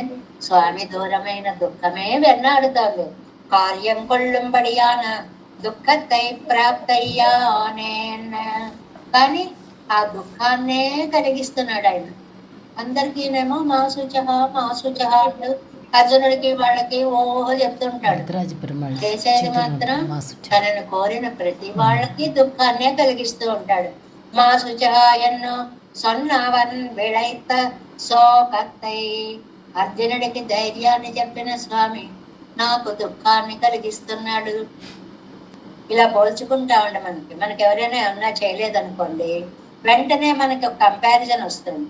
స్వామి దూరమైన దుఃఖమే వెన్నాడుతోంది. కార్యం కొళ్ళుంబడియాన దుఃఖத்தை ప్రాప్తయ్యానేన్. కానీ ఆ దుఃఖాన్నే కలిగిస్తున్నాడు ఆయన. అందరికీనేమో మా శుచ అంటూ అర్జునుడికి వాళ్ళకి ఓహో చెప్తుంటాడు. చేసేది మాత్రం తనను కోరిన ప్రతి వాళ్ళకి దుఃఖాన్నే కలిగిస్తూ ఉంటాడు. మా శుచ ఎన్నో సొన్నవన్ విళైత సోకత్తై. అర్జునుడికి ధైర్యాన్ని చెప్పిన స్వామి నాకు దుఃఖాన్ని కలిగిస్తున్నాడు. ఇలా పోల్చుకుంటా ఉండే మనకి ఎవరైనా ఏమన్నా చేయలేదనుకోండి, వెంటనే మనకి ఒక కంపారిజన్ వస్తుంది.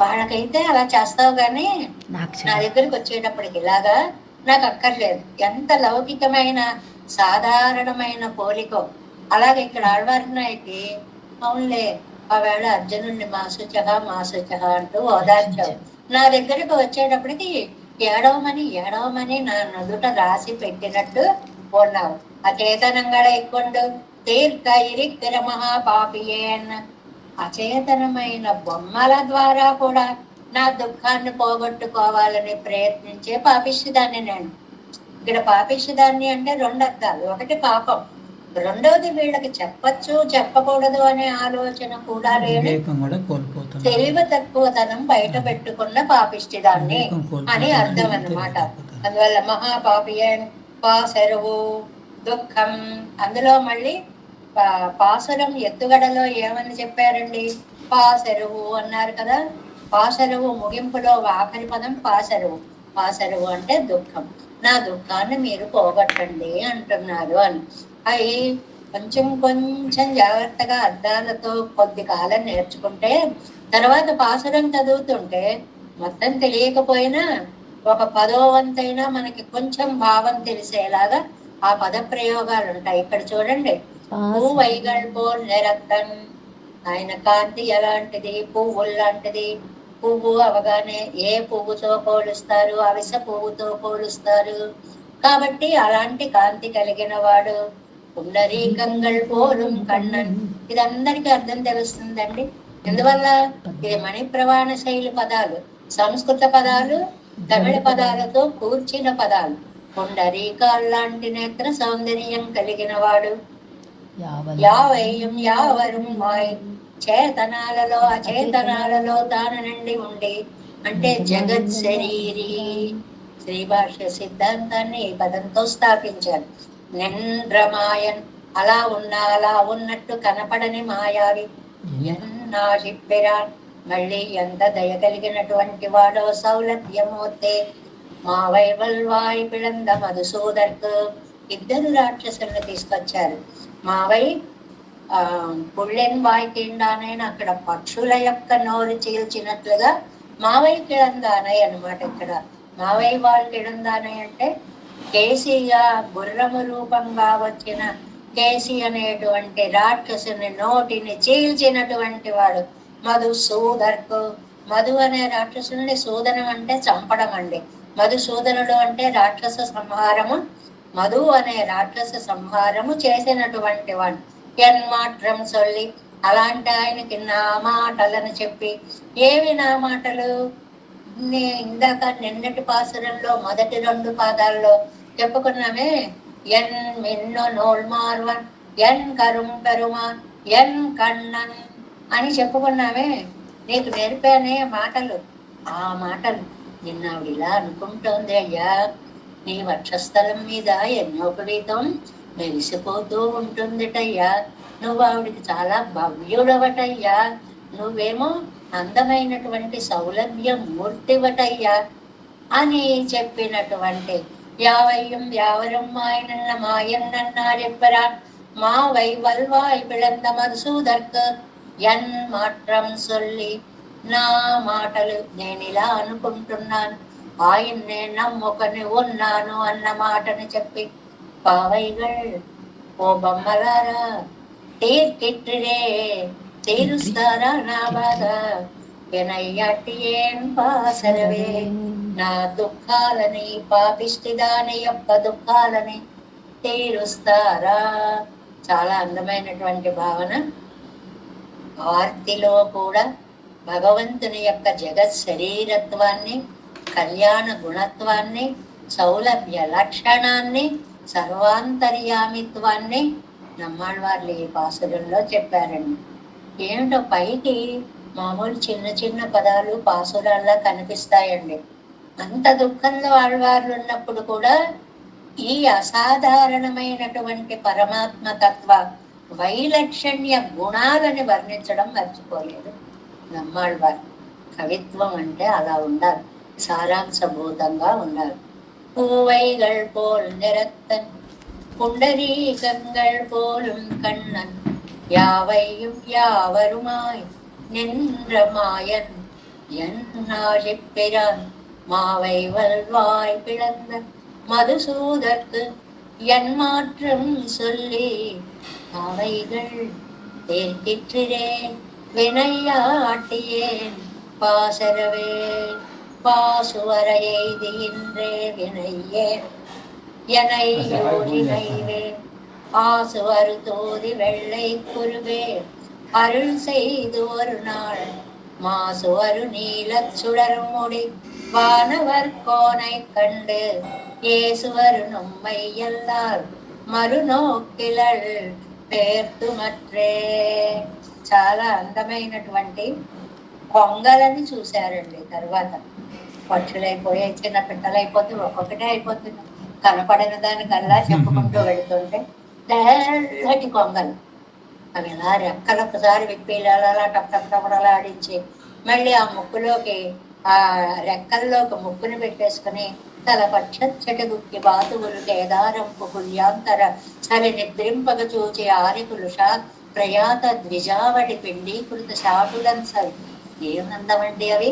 వాళ్ళకైతే అలా చేస్తావు కానీ నా దగ్గరికి వచ్చేటప్పటికి ఇలాగా నాకు అక్కర్లేదు. ఎంత లౌకికమైన సాధారణమైన పోలికో. అలాగే ఇక్కడ ఆళ్వారినాయకి అవునులే ఆవేళ అర్జునుడిని మాసుచహ అంటూ ఓదార్చావు. నా దగ్గరికి వచ్చేటప్పటికి ఏడవమని నా నుదుట రాసి పెట్టినట్టు ఉన్నావు. అచేతనంగా ఎక్కుండు తీర్థ ఇరిక్కిర మహాపాపియేన్. అచేతనమైన బొమ్మల ద్వారా కూడా నా దుఃఖాన్ని పోగొట్టుకోవాలని ప్రయత్నించే పాపిష్టిదాన్ని నేను. ఇక్కడ పాపిష్టిదాన్ని అంటే రెండు అర్థాలు. ఒకటి పాపం, రెండవది వీళ్ళకి చెప్పచ్చు చెప్పకూడదు అనే ఆలోచన కూడా లేని తెలివి తక్కువతనం బయట పెట్టుకున్న పాపిష్టిదాన్ని అని అర్థం అన్నమాట. అందువల్ల మహాపాపియన్ పాసరువు దుఃఖం. అందులో మళ్ళీ పాసురం ఎత్తుగడలో ఏమని చెప్పారండి? పాసరువు అన్నారు కదా. పాసరువు ముగింపులో ఆఖరి పదం పాసరువు. పాసరువు అంటే దుఃఖం. నా దుఃఖాన్ని మీరు పోగొట్టండి అంటున్నారు అని. అవి కొంచెం జాగ్రత్తగా అర్థాలతో కొద్ది కాలం నేర్చుకుంటే తర్వాత పాసురం చదువుతుంటే మొత్తం తెలియకపోయినా ఒక 10వ వంతైనా మనకి కొంచెం భావం తెలిసేలాగా ఆ పద ప్రయోగాలు ఉంటాయి. ఇక్కడ చూడండి, పూవైగల్ పోల్ నిరక్తం. ఆయన కాంతి ఎలాంటిది? పువ్వులు లాంటిది. పువ్వు అవగానే ఏ పువ్వుతో పోలుస్తారు? అవిస పువ్వుతో పోలుస్తారు. కాబట్టి అలాంటి కాంతి కలిగిన వాడు. పుండరీకంగల్ పోలుం కണ്ണన్. ఇది అందరికీ అర్థం తెలుస్తుందండి. ఎందువల్ల ఇది మణిప్రవాణ శైలి పదాలు, సంస్కృత పదాలు తమిళ పదాలతో కూర్చిన పదాలు. పుండరీకాల్ లాంటి నేత్ర సౌందర్యం కలిగిన వాడు. యావయ్యం యావరం మాయ్. చేతనాలలో అచేతనాలలో తాను నిండి ఉండి అంటే జగత్ శరీరి. శ్రీ భాష్య సిద్ధాంతాన్ని ఈ పదంతో స్థాపించారు. నింద్రమాయన్ అలా ఉన్నట్టు కనపడని మాయావి. ఎన్నాశిప్పిరాన్ మళ్ళీ ఎంత దయ కలిగినటువంటి వాడో. సౌలభ్యమూర్తే మా వైవల్వాయ్ పిళంద మధుసూదర్కు. ఇద్దరు రాక్షసులను తీసుకొచ్చారు. మావై పుళ్ళెన్ వాయ్ కిండానైన అక్కడ పక్షుల యొక్క నోరు చీల్చినట్లుగా మావై కిళందానై అనమాట. ఇక్కడ మావై వాళ్ళు కిళందానై అంటే కేసీగా గుర్రము రూపంగా వచ్చిన కేసి అనేటువంటి రాక్షసుని నోటిని చీల్చినటువంటి వాడు మధుసూదర్కు. మధు అనే రాక్షసుని సూదనం అంటే చంపడం అండి. మధుసూదనుడు అంటే రాక్షస సంహారము. మధు అనే రాక్షస సంహారము చేసినటువంటి వాడు. ఎన్మాట్రం సొల్లి అలాంటి ఆయనకి నా మాటలను చెప్పి. ఏవి నా మాటలు? ఇందాక నిన్నటి పాసురంలో మొదటి 2 పాదాల్లో చెప్పుకున్నామే. ఎన్ మిన్నో నోల్మార్వన్ ఎన్ కరుం పెరుమాన్ ఎన్ కണ്ണన్ అని చెప్పుకున్నామే. నీకు నేర్పానే మాటలు. ఆ మాటలు నిన్న ఆవిడ ఇలా అనుకుంటోంది అయ్యా, నీ వక్షస్థలం మీద యజ్ఞోపవీతం మెరిసిపోతూ ఉంటుందిటయ్యా. నువ్వు ఆవిడికి చాలా భవ్యుడవటయ్యా. నువ్వేమో అందమైనటువంటి సౌలభ్య మూర్తివటయ్యా అని చెప్పినటువంటి యావయ్యం యావరం మాయనన్న మాయన్నన్నారెవ్వరా మా వైవల్వాయ్ పిళంద మధుసూదర్కు ఎన్ మాట్రం సొల్లి. నా మాటలు నేనిలా అనుకుంటున్నాను, ఆయన్నే నమ్ముకొని ఉన్నాను అన్న మాటను చెప్పి. పావైగల్ ఓ బొమ్మలారా తీర్కిట్టిరే తీరుస్తారా నా బాధ. వినయ్యట్టియేన్ పాసరవే. నా దుఃఖాలని పాపిష్టిదాని యొక్క దుఃఖాలని తీరుస్తారా. చాలా అందమైనటువంటి భావన. ఆర్తిలో కూడా భగవంతుని యొక్క జగత్ శరీరత్వాన్ని, కళ్యాణ గుణత్వాన్ని, సౌలభ్య లక్షణాన్ని, సర్వాంతర్యామిత్వాన్ని నమ్మాళ్ళవార్లు ఈ పాసురంలో చెప్పారండి. ఏమిటో పైకి మామూలు చిన్న పదాలు పాసురాల్లా కనిపిస్తాయండి. అంత దుఃఖంలో ఆళ్వార్లు ఉన్నప్పుడు కూడా ఈ అసాధారణమైనటువంటి పరమాత్మ తత్వ వైలక్షణ్య గుణాలని వర్ణించడం మర్చిపోలేదు. நம்மாழ்వారు. కవిత్వం అంటే అలా ఉండాలి, సారాంశభూతంగా ఉండాలి. பூவைகள் போல் நிறத்தன் புண்டரீகங்கள் போலும் கண்ணன் யாவையும் யாவருமாய் நின்ற மாயன் என்னாழிப்பிரான் மாவை வல்வாய் பிளந்த மதுசூதற்கு என் மாற்றம் சொல்லி அவைகள் தேர்க்கிற்றேன் வினையாட்டியேன் பாசரவே பாசுவர எய்தியின்றே வினையேன் எனை யோரினைவேன் ஆசுவரு தோதி வெள்ளை குருவே அருள் செய்து ஒரு நாள் மாசுவரு நீலச் சுடர்முடி வானவர் கோனை கண்டு ஏசுவரு நம்மை எல்லார் మరునోక్కిలల్ పేర్తుమట్రే. చాలా అందమైనటువంటి కొంగలని చూశారండి. తర్వాత పక్షులైపోయాయి, చిన్న పిట్టలైపోతే ఒక్కొక్కటే అయిపోతుంది. కనపడిన దానికల్లా చెప్పుకుంటూ వెళుతుంటే తెల్లటి కొంగలు అవి ఎలా రెక్కలు ఒకసారి విప్పి అలా టపటపటలాడించి మళ్ళీ ఆ ముక్కులోకి, ఆ రెక్కల్లోకి ముక్కుని పెట్టేసుకుని తల పచ్చచ్చటి గుక్కి బాతువులు కేదారంపు కుల్యాంతర సరి నిద్రింపగ చూచి ఆరికులు షా ప్రయాత ద్విజావడి పిండీకృత శాటులన్ సరి. ఏమందమండి అవి,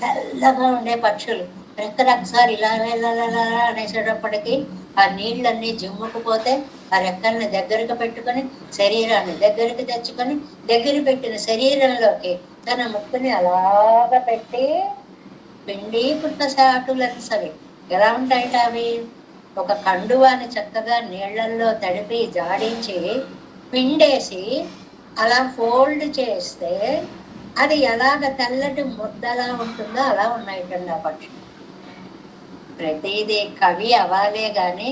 తెల్లగా ఉండే పక్షులు. రెక్కలు ఒకసారి ఇలా వెళ్ళాలా అనేసేటప్పటికీ ఆ నీళ్ళన్నీ జిమ్ముకుపోతే ఆ రెక్కల్ని దగ్గరకు పెట్టుకొని శరీరాన్ని దగ్గరికి తెచ్చుకొని దగ్గర పెట్టిన శరీరంలోకి తన ముక్కుని అలాగా పెట్టి పిండీకృత శాటులని సరి. ఎలా ఉంటాయట అవి? ఒక కండువాని చక్కగా నీళ్లల్లో తడిపి జాడించి పిండేసి అలా ఫోల్డ్ చేస్తే అది ఎలాగ తెల్లటి ముద్దలా ఉంటుందో అలా ఉన్నాయటండి ఆ పక్షులు. ప్రతిదీ కవి అవ్వాలే గాని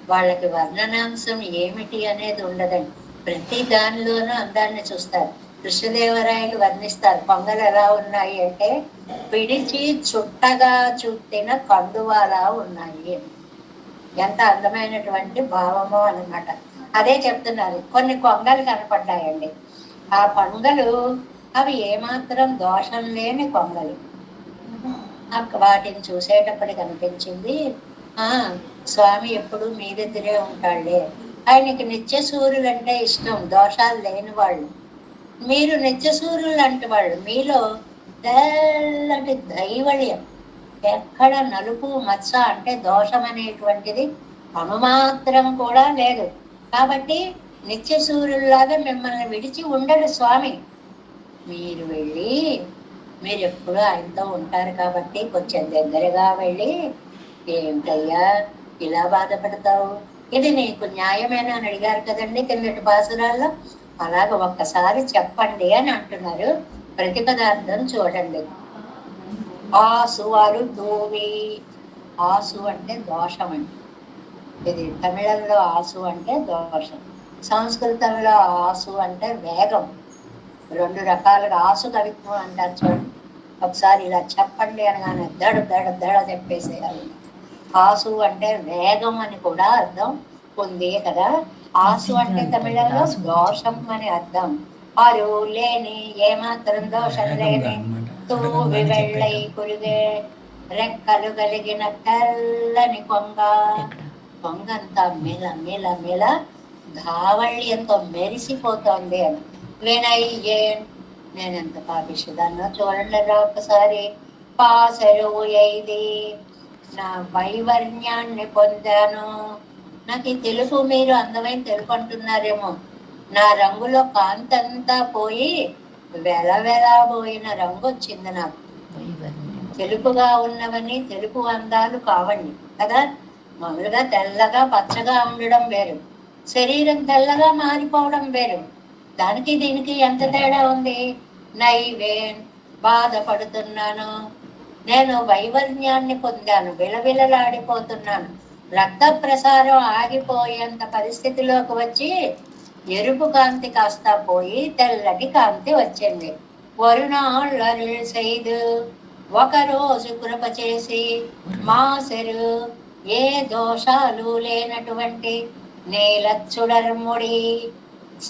వాళ్ళకి వర్ణనాంశం ఏమిటి అనేది ఉండదండి. ప్రతి దానిలోనూ అందాన్ని చూస్తారు. కృష్ణదేవరాయలు వర్ణిస్తారు కొంగలు ఎలా ఉన్నాయి అంటే పిడిచి చుట్టగా చుట్టిన కండువాలా ఉన్నాయి. ఎంత అందమైనటువంటి భావమో అన్నమాట. అదే చెప్తున్నారు. కొన్ని కొంగలు కనపడ్డాయండి. ఆ కొంగలు అవి ఏమాత్రం దోషం లేని కొంగలు. వాటిని చూసేటప్పటికి అనిపించింది, స్వామి ఎప్పుడు మీ దగ్గరే ఉంటాడులే, ఆయనకి నిత్య సూర్యులు అంటే ఇష్టం, దోషాలు లేని వాళ్ళు. మీరు నిత్య సూర్యులు లాంటి వాళ్ళు. మీలో తెల్లటి దైవళ్యం, ఎక్కడ నలుపు మచ్చ అంటే దోషం అనేటువంటిది అనుమాత్రం కూడా లేదు. కాబట్టి నిత్య సూర్యుల్లాగా మిమ్మల్ని విడిచి ఉండడు స్వామి. మీరు వెళ్ళి, మీరు ఎప్పుడు ఆయనతో ఉంటారు కాబట్టి కొంచెం దగ్గరగా వెళ్ళి, ఏమిటయ్యా ఇలా బాధపడతావు, ఇది నీకు న్యాయమేనా అని అడిగారు కదండి కిందటి పాసురాల్లో. అలాగ ఒక్కసారి చెప్పండి అని అంటున్నారు. ప్రతిపదార్థం చూడండి. ఆసు అరు దూవి. ఆసు అంటే దోషం అండి. ఇది తమిళంలో ఆసు అంటే దోషం, సంస్కృతంలో ఆసు అంటే వేగం. రెండు రకాలుగా ఆసు కవిత్వం అంటారు చూడండి. ఒకసారి ఇలా చెప్పండి అనగానే దడ దడ దడ చెప్పేసేయాలి. ఆసు అంటే వేగం అని కూడా అర్థం ఉంది కదా. ఆసు అంటే తమిళంలో దోషం అని అర్థం. అరు లేని, ఏమాత్రం దోషం లేని, తూవి వెళ్ళై కురిగే రెక్కలు కలిగిన తెల్లని కొంగ. కొంగంతా మెల మెల మెల ధావళ్యంతో మెరిసిపోతోంది అని. వినయ్యేన్, నేనెంత పాపిషుదాన్నో చూడండి ఒక్కసారి. పాసరువు ఎయిది, నా వైవర్ణ్యాన్ని పొందాను. నాకు ఈ తెలుపు, మీరు అందమైన తెలుపు అంటున్నారేమో, నా రంగులో కాంతంతా పోయి వెలవెలబోయిన రంగు వచ్చింది నాకు. తెలుపుగా ఉన్నవని తెలుపు అందాలు కావండి కదా. మామూలుగా తెల్లగా పచ్చగా ఉండడం వేరు, శరీరం తెల్లగా మారిపోవడం వేరు. దానికి దీనికి ఎంత తేడా ఉంది? నైవేన్, బాధపడుతున్నాను, నేను వైవర్ణ్యాన్ని పొందాను, విలవిలలాడిపోతున్నాను, రక్త ప్రసారం ఆగిపోయేంత పరిస్థితిలోకి వచ్చి ఎరుపు కాంతి కాస్త పోయి తెల్లటి కాంతి వచ్చింది. వరుణాళ్ళు అరుள் செய்து, ఒకరోజు కృప చేసి, మాసెరు, ఏ దోషాలు లేనటువంటి నీలచ్చుడర్ముడి,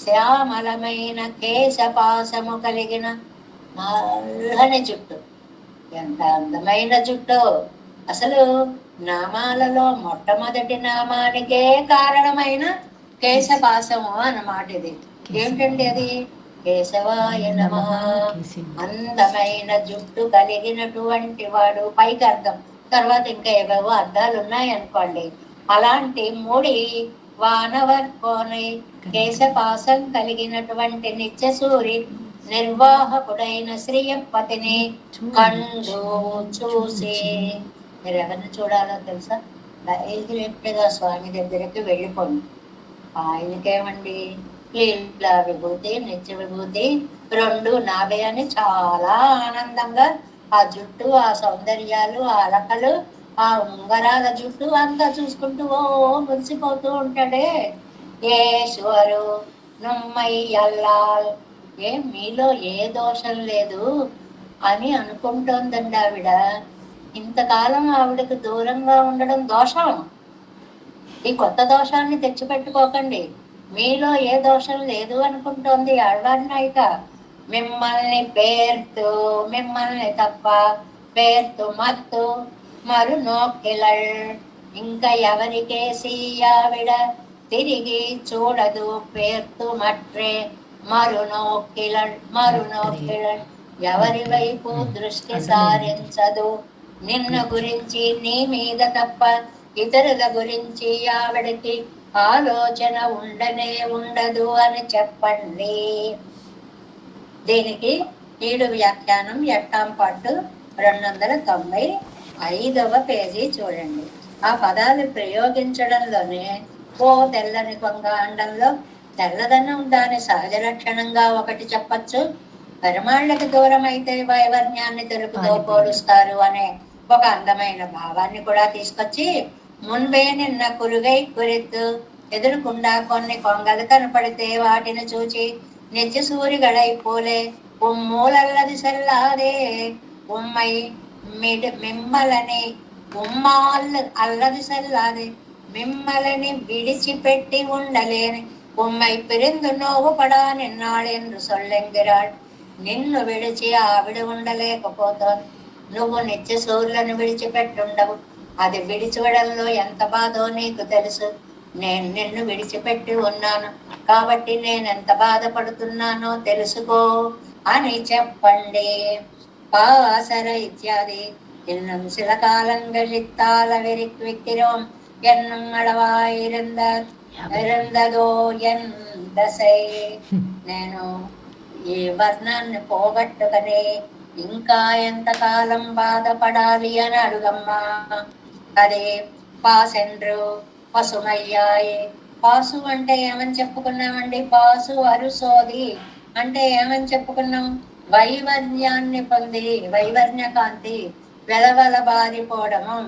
శ్యామలమైన కేశపాసము కలిగిన నల్లని జుట్టు, ఎంత అందమైన జుట్టు. అసలు నామాలలో మొట్టమొదటి నామానికే కారణమైన కేశపాసము అన్నమాట ఇది. ఏమిటండి అది? కేశవాయ నమః. అందమైన జుట్టు కలిగినటువంటి వాడు పైకి అర్థం, తర్వాత ఇంకా ఏవేవో అర్థాలు ఉన్నాయనుకోండి. అలాంటి ముడి వానవర్కోని కేశపాసం కలిగినటువంటి నిత్యసూరి నిర్వాహకుడైన శ్రీయపతిని కండు చూసి, మీరు ఎవరిని చూడాలో తెలుసా? డైరెక్ట్గా స్వామి దగ్గరికి వెళ్ళిపోండి. ఆయనకేమండి లీలా విభూతి, నిత్య విభూతి రెండు నావే అని చాలా ఆనందంగా ఆ జుట్టు, ఆ సౌందర్యాలు, ఆ అలకలు, ఆ ఉంగరాల జుట్టు అంతా చూసుకుంటూ ఓ మురిసిపోతూ ఉంటాడే. ఈశ్వరు నుమ్మయ్యల్లాల్, మీలో ఏ దోషం లేదు అని అనుకుంటోందండి ఆవిడ. ఇంతకాలం ఆవిడకు దూరంగా ఉండడం దోషం. ఈ కొత్త దోషాన్ని తెచ్చిపెట్టుకోకండి. మీలో ఏ దోషం లేదు అనుకుంటోంది ఆళ్వారి నాయిక. మిమ్మల్ని పేర్తు, మిమ్మల్ని తప్ప పేర్తు మత్తు మరు నోక్కిలల్, ఇంకా ఎవరికేసి ఆవిడ తిరిగి చూడదు. పేర్తు మట్రే మరు నోక్కిలల్, మరు నోక్కిలల్, ఎవరి వైపు దృష్టి సారించదు. నిన్ను గురించి, నీ మీద తప్ప ఇతరుల గురించి ఆవిడకి ఆలోచన ఉండనే ఉండదు అని చెప్పండి. దీనికి 7 వ్యాఖ్యానం 8వ పాటు 295వ పేజీ చూడండి. ఆ పదాలు ప్రయోగించడంలోనే ఓ తెల్లని కొంగ అండంలో తెల్లదనం దాని సహజ లక్షణంగా ఒకటి చెప్పచ్చు. పరిమాళ్ళకి దూరం అయితే వైవర్ణ్యాన్ని తెలుపుతో పోలుస్తారు అనే ఒక అందమైన భావాన్ని కూడా తీసుకొచ్చి, మున్పే నిన్న కురుగై కురెత్తు ఎదురుకుండా కొన్ని కొంగలు కనపడితే వాటిని చూచి నిత్య సూరిగడై పోలే ఉమ్మూలల్లది సెల్లాదే ఉమ్మై మిమ్మలని ఉమ్మాళ్ళు అల్లది సెల్లాదే మిమ్మలని విడిచిపెట్టి ఉండలేని ఉమ్మై పిరిందు నోవు పడా నిన్నాళెందు సొల్లెంగిరాడు. నిన్ను విడిచి ఆవిడ ఉండలేకపోతోంది. నువ్వు నిత్య సూర్యులను విడిచిపెట్టుండవు. అది విడిచివడంలో ఎంత బాధో నీకు తెలుసు. నేను నిన్ను విడిచిపెట్టి ఉన్నాను కాబట్టి నేనెంత బాధపడుతున్నానో తెలుసుకో అని చెప్పండి. పాసర ఇత్యాది இன்னும் சில காலங்களித்தால் அவரிக்விக்கிறோம் என்னும் అడవాయిరందదో ఎందసై. నేను ఈ వర్ణాన్ని పోగొట్టుకనే ఇంకా ఎంతకాలం బాధపడాలి అని అడుగమ్మా. అదే పాసెండ్రు పసుమయ్యాయి. పాసు అంటే ఏమని చెప్పుకున్నామండి? పాసు అరుసోది అంటే ఏమని చెప్పుకున్నాం? వైవర్ణ్యాన్ని పొంది వైవర్ణ్య కాంతి వెలవల బారిపోవడము.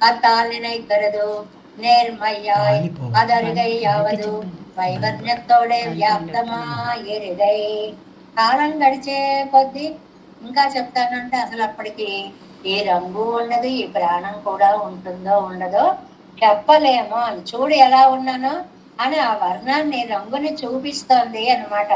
అత్తాలినై కరదు నేర్మయ్యాయి అదరుగయ్యావదు వైవర్ణ్యతోడే వ్యాప్తమా ఎరుగై. కాలం గడిచే కొద్దీ ఇంకా చెప్తానంటే అసలు అప్పటికి ఈ రంగు ఉండదు, ఈ ప్రాణం కూడా ఉంటుందో ఉండదో చెప్పలేము. అని చూడు ఎలా ఉన్నానో అని ఆ వర్ణాన్ని రంగుని చూపిస్తోంది అన్నమాట.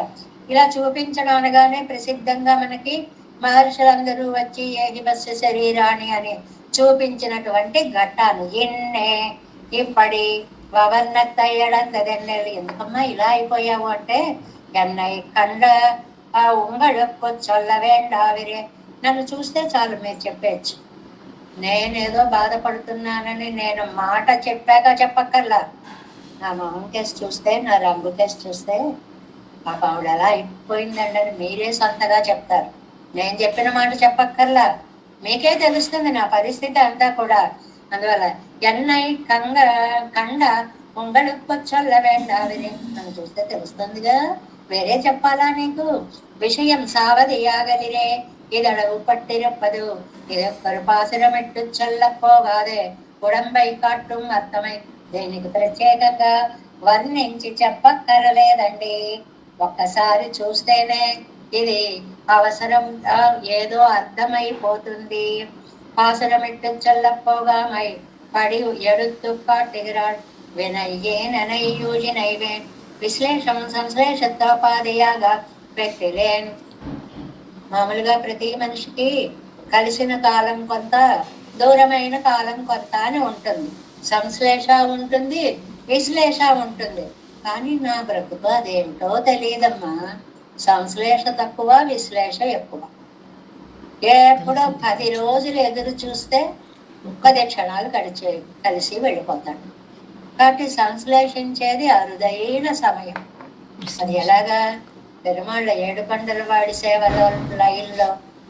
ఇలా చూపించడం అనగానే ప్రసిద్ధంగా మనకి మహర్షులందరూ వచ్చి ఏహిబస్సు శరీరాన్ని అని చూపించినటువంటి ఘట్టాలు ఎన్నే. ఇప్పటి వవర్ణత్తయ్యడందెన్నెలు. ఎందుకమ్మా ఇలా అయిపోయావు అంటే, ఎన్నై కండ ఆ ఉంగళకు చొల్ల వేండావిరే. నన్ను చూస్తే చాలు మీరు చెప్పేచ్చు. నేనేదో బాధపడుతున్నానని నేను మాట చెప్పాక చెప్పక్కర్లా. నా మొహం కేసు చూస్తే, నా రంగు కేసు చూస్తే పాప ఆవిడ ఎలా అయిపోయిందండి అని మీరే సొంతగా చెప్తారు. నేను చెప్పిన మాట చెప్పక్కర్లా, మీకే తెలుస్తుంది నా పరిస్థితి అంతా కూడా. అందువల్ల ఎన్నై కండ ఉంగళుకొచ్చొల్ల వేండావిరే. నన్ను చూస్తే తెలుస్తుందిగా, వేరే చెప్పాలా నీకు? విషయం సావధియాగలిరే ఇదడవు పట్టిరప్పదు ఇదొక్కరు పాసురమెట్టు చల్లపోగాదే ఉడంబై కాట్టుం అర్థమై. దీనికి ప్రత్యేకంగా వర్ణించి చెప్పక్కరలేదండి. ఒక్కసారి చూస్తేనే ఇది అవసరం ఏదో అర్థమైపోతుంది. పాసురమిట్టు చల్లపోగా మై పడి ఎడుత్తు కాటిగిరాడు వినయ్యేనయ్యూజినైవేన్ విశ్లేషం సంశ్లేషత్వపాదియాగా పెట్టిలేన్ మామూలుగా ప్రతి మనిషికి కలిసిన కాలం కొంత, దూరమైన కాలం కొంత అని ఉంటుంది. సంశ్లేష ఉంటుంది, విశ్లేష ఉంటుంది. కానీ నా బ్రతుకు అదేంటో తెలియదమ్మా. సంశ్లేష తక్కువ, విశ్లేష ఎక్కువ. ఎప్పుడో 10 రోజులు ఎదురు చూస్తే 10 క్షణాలు కలిసి వెళ్ళిపోతాడు. కాబట్టి సంశ్లేషించేది అరుదైన సమయం. అది ఎలాగా? పెరుమాళ్ళ 7 పండుల వాడి సేవలో లైన్లో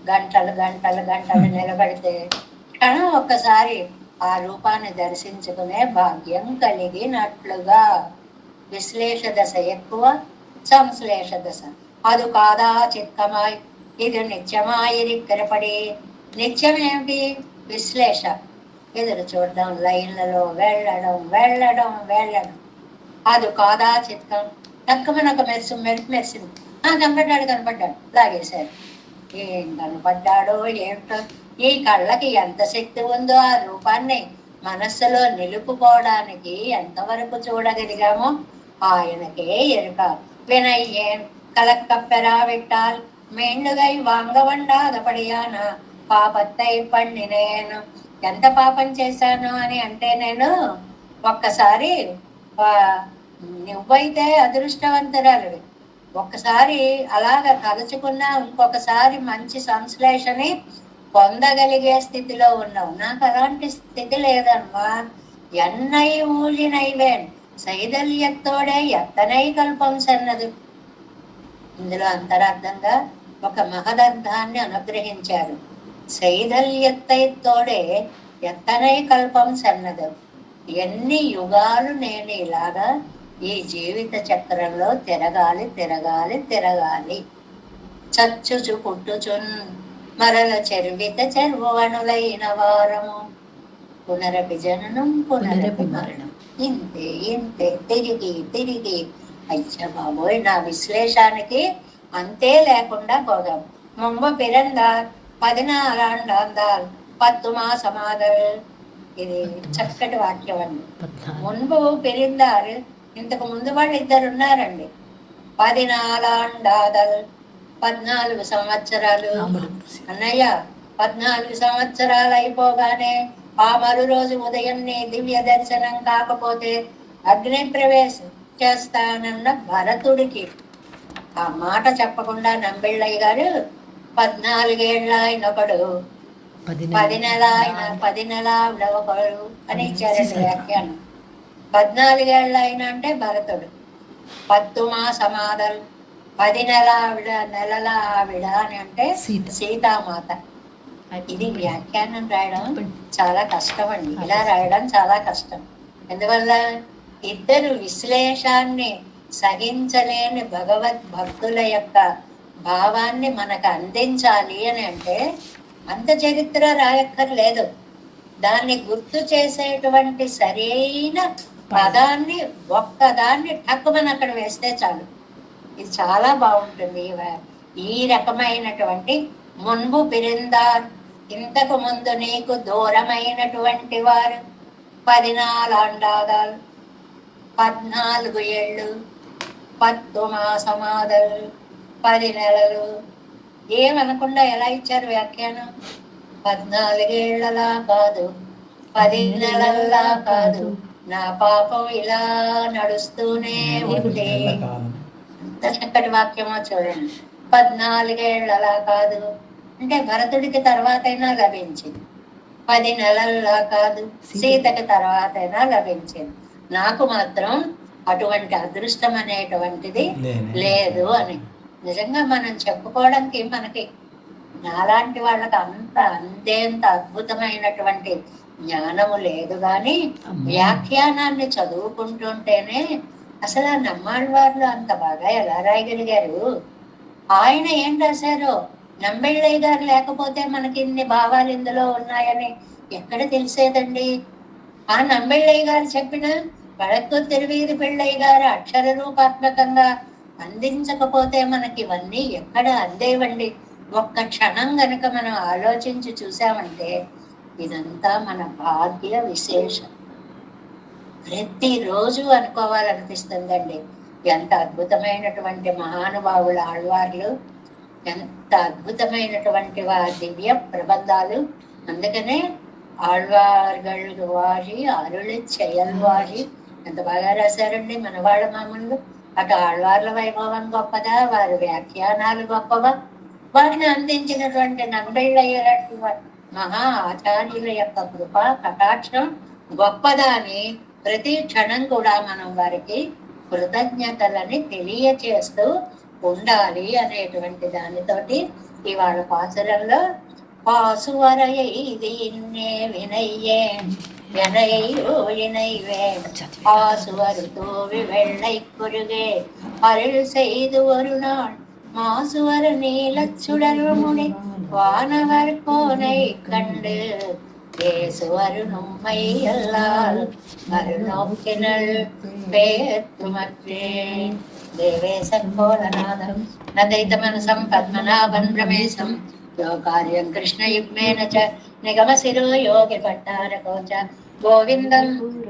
గంటలు గంటలు గంటలు నిలబడితే క్షణం ఒక్కసారి ఆ రూపాన్ని దర్శించుకునే భాగ్యం కలిగినట్లుగా. విశ్లేష దశ ఎక్కువ, సంశ్లేష దశ అది కాదా చిత్తమాయ్ ఇది నిత్యమాయిరిక్కరపడి. నిత్యం ఏమిటి? విశ్లేష. ఎదురు చూడడం, లైన్లలో వెళ్ళడం వెళ్ళడం వెళ్ళడం. అది కాదా చిత్తం. తక్కువనొక మెరిసింది. కనపడ్డాడు లాగేశారు. ఏం కనపడ్డాడో ఏమిటో. ఈ కళ్ళకి ఎంత శక్తి ఉందో ఆ రూపాన్ని మనస్సులో నిలుపుకోవడానికి ఎంతవరకు చూడగలిగామో ఆయనకే ఎరుక. వినయ్యేం కలక్కప్పెరా విట్టాల్ మెండుగై వాంగవండాదపడియాన పాపత్తై పండి. నేను ఎంత పాపం చేశాను అని అంటే, నేను ఒక్కసారి నువ్వైతే అదృష్టవంతురాలివి, ఒక్కసారి అలాగ తలుచుకున్నా ఇంకొకసారి మంచి సంశ్లేషని పొందగలిగే స్థితిలో ఉన్నావు. నాకు అలాంటి స్థితి లేదమ్మా. ఎన్నై ఊழிనైవేన్ సైదల్యత్తోడే ఎత్తనై కల్పం సన్నదు. ఇందులో అంతరార్థంగా ఒక మహదర్థాన్ని అనుగ్రహించారు. సైదల్యత్తోడే ఎత్తనై కల్పం సన్నదు. ఎన్ని యుగాలు నేను ఇలాగా ఈ జీవిత చక్రంలో తిరగాలి తిరగాలి తిరగాలి. చచ్చుచు పుట్టుచున్ మరల చెరువిత చెరువణులైన వారము పునరపి జననం పునరపి మరణం. ఇంతే ఇంతే తిరిగి తిరిగి. అయ్య బాబోయ్, నా విశ్లేషానికి అంతే లేకుండా పోదాం. ముంబ పిరందార్ 14 10 మాసమాదల్. ఇది చక్కటి వాక్యం అండి. మున్పు పెరిందారు, ఇంతకు ముందు వాళ్ళు 2 ఉన్నారండి. 14 14 సంవత్సరాలు. అన్నయ్య 14 సంవత్సరాలు అయిపోగానే ఆ మరు రోజు ఉదయం దివ్య దర్శనం కాకపోతే అగ్ని ప్రవేశం చేస్తానన్న భరతుడికి ఆ మాట చెప్పకుండా నంబిళ్ళయ్య గారు 14 ఏళ్ళ ఆయన ఒకడు, 10 నెల ఆయన 10 నెల ఒకడు అని ఇచ్చారండి వ్యాఖ్యానం. 14 ఏళ్ళ ఆయన అంటే భరతుడు, 10 మాసమాదలు 10 నెల ఆవిడ, నెలల ఆవిడ అని అంటే సీతామాత. ఇది వ్యాఖ్యానం రాయడం చాలా కష్టం అండి. ఇలా రాయడం చాలా కష్టం. ఎందువల్ల ఇద్దరు విశ్లేషాన్ని సహించలేని భగవద్భక్తుల యొక్క భావాన్ని మనకు అందించాలి అని అంటే అంత చరిత్ర రాయక్కర్లేదు. దాన్ని గుర్తు చేసేటువంటి సరైన పదాన్ని ఒక్కదాన్ని టక్కుమని అక్కడ వేస్తే చాలు. ఇది చాలా బాగుంటుంది. ఈ రకమైనటువంటి మున్పు పిరిందార్, ఇంతకు ముందు నీకు దూరమైనటువంటి వారు 14 14 ఏళ్ళు 10 మాసమాదలు 10 నెలలు. ఏమనకుండా ఎలా ఇచ్చారు వ్యాఖ్యానం? 14 ఏళ్లలా కాదు, 10 నెలల్లా కాదు, నా పాపం ఇలా నడుస్తూనే ఉంది. ఎంత చక్కటి వాక్యమో చూడండి. 14 ఏళ్లలా కాదు అంటే భరతుడికి తర్వాతైనా లభించింది. 10 నెలల్లా కాదు, సీతకి తర్వాతైనా లభించింది. నాకు మాత్రం అటువంటి అదృష్టం అనేటువంటిది లేదు అని నిజంగా మనం చెప్పుకోవడానికి మనకి నాలాంటి వాళ్ళకి అంతేంత అద్భుతమైనటువంటి జ్ఞానము లేదు. కానీ వ్యాఖ్యానాన్ని చదువుకుంటుంటేనే అసలు ఆ నమ్మాళ్ళవార్లు అంత బాగా ఎలా రాయగలిగారు. ఆయన ఏం రాశారో నంబిళ్ళయ్య గారు లేకపోతే మనకి ఇన్ని భావాలు ఇందులో ఉన్నాయని ఎక్కడ తెలిసేదండి. ఆ నంబిళ్ళయ్య గారు చెప్పిన వడక్కు తిరువీధి పిళ్ళయ్య గారు అక్షర రూపాత్మకంగా అందించకపోతే మనకి ఇవన్నీ ఎక్కడ అందేవండి. ఒక్క క్షణం గనక మనం ఆలోచించి చూసామంటే ఇదంతా మన భాగ్య విశేషం. ప్రతిరోజు అనుకోవాలనిపిస్తుందండి. ఎంత అద్భుతమైనటువంటి మహానుభావుల ఆళ్వార్లు, ఎంత అద్భుతమైనటువంటి దివ్య ప్రబంధాలు. అందుకనే ఆళ్వార్గళ్ళు వారి అరుళి చెయ్యల్వారి ఎంత బాగా రాశారండి మనవాళ్ళ మామూలు. అటు ఆళ్వార్ల వైభవం గొప్పదా, వారి వ్యాఖ్యానాలు గొప్పవా, వాటిని అందించినటువంటి నన్నయ్యటువంటి మహా ఆచార్యుల యొక్క కృప కటాక్షం గొప్పదా అని ప్రతి క్షణం కూడా మనం వారికి కృతజ్ఞతలని తెలియచేస్తూ ఉండాలి అనేటువంటి దానితోటి ఇవాళ పాసురంలో பாசுவரையை இது இன்னே வினையே வினையோ இணைவே ஆசுவர் தூவி வெள்ளை குருகே அருள் செய்து ஒரு நாள் மாசுவர் நீலச் சுடர்முனை வானவர் கோனை கண்டு பேசுவர் நம்மை எல்லால் மறுநோக்கினள் பேத்துமற்றே தேவேசன் கோலநாதம் நதைத்தமனசம் பத்மநாபன் ரமேశம் కార్యం కృష్ణయుగ్మేన చ నిగమశిరో యోగి పట్టారకో చ గోవిందం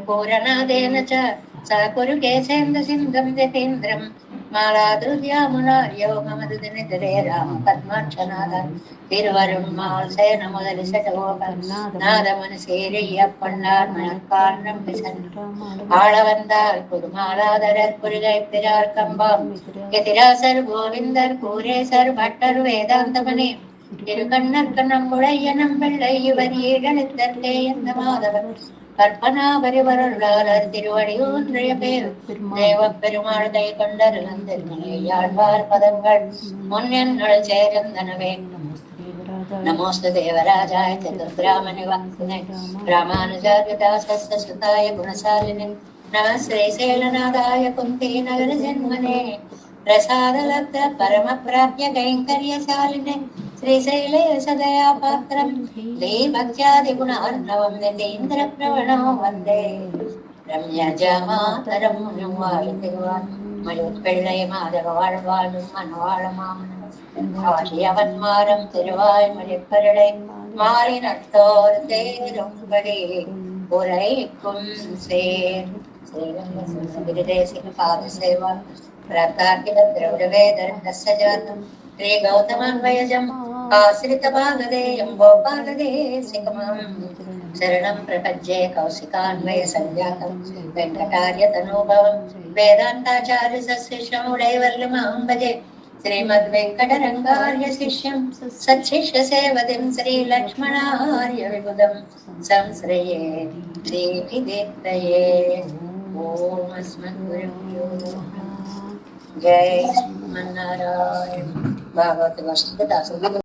పూరణాదేన చ స కురు కేశేంద్ర సింధం జతేంద్రం மாலாதுர்யாமுனாரியோ மமது தினதிரே ராம பத்மாட்சநாதன் திருவருண்மால் சேன முதலி சடகோபன் நாதமனு சேரிய பொன்னார் மணக்கால் நம்பிசன் ஆள வந்தால் குருமாலாதரர் குருகை பிறார் கம்பாம் எதிராசர் கோவிந்தர் கூரேசர் பட்டர் வேதாந்தமனே திருக்கண்ணற்க நம்முடைய நம்பிள்ளை இவர் ஈழத்தே எந்த மாதவன் கற்பனா பரிவருளாளர் திருவடி ஒன்றைய பேர் தேவ பெருமாள் கை கொண்டருளந்திருமலையாழ்வார் பதங்கள் முன்னென்னள் சேர்ந்தனவே. நமோஸ்து தேவராஜாய சதுர்பிராமணி வாக்குனே ராமானுஜாரிதாசஸ்ய சுதாய குணசாலினே நம ஸ்ரீசைலநாதாய குந்தி நகர ஜன்மனே ప్రసాదలబ్ధ పరమ ప్రాప్య కైంకర్యశాలినే శ్రీశైలే సదయా పాత్రం దేవత్యాది గుణార్ణవం నితేంద్ర ప్రవణం వందే రమ్యజమాతరం வாழ்த்திடுவார் மழுப்பெள்ளை மாதவ வாழ்வாழும் மனவாழ மாமனம் அவன்மாரம் திருவாய் மொழிப்பருளை மாறி நட்டோர் தேரும்படி உரைக்கும் சேர் ஸ்ரீரங்க பாத சேவா प्राप्ताखिलं द्रौडवेदर्कस्य जातं श्रीगौतमान्वयजम् आश्रितभागधेयं गोपालदेशिकमं शरणं प्रपद्ये कौशिकान्वयसञ्जातं वेङ्कटार्यतनूभवं वेदान्ताचार्यशिष्यमुडैवर्यमां भजे श्रीमद्वेङ्कटरङ्गार्य शिष्यं सच्छिष्यसेवतिं श्रीलक्ष्मणार्य विबुधं संश्रये श्रीविदीप्तये ॐ अस्मद्गुरुभ्यो नमः. जय श्रीमन्नारायण. भागवत वस्तुदास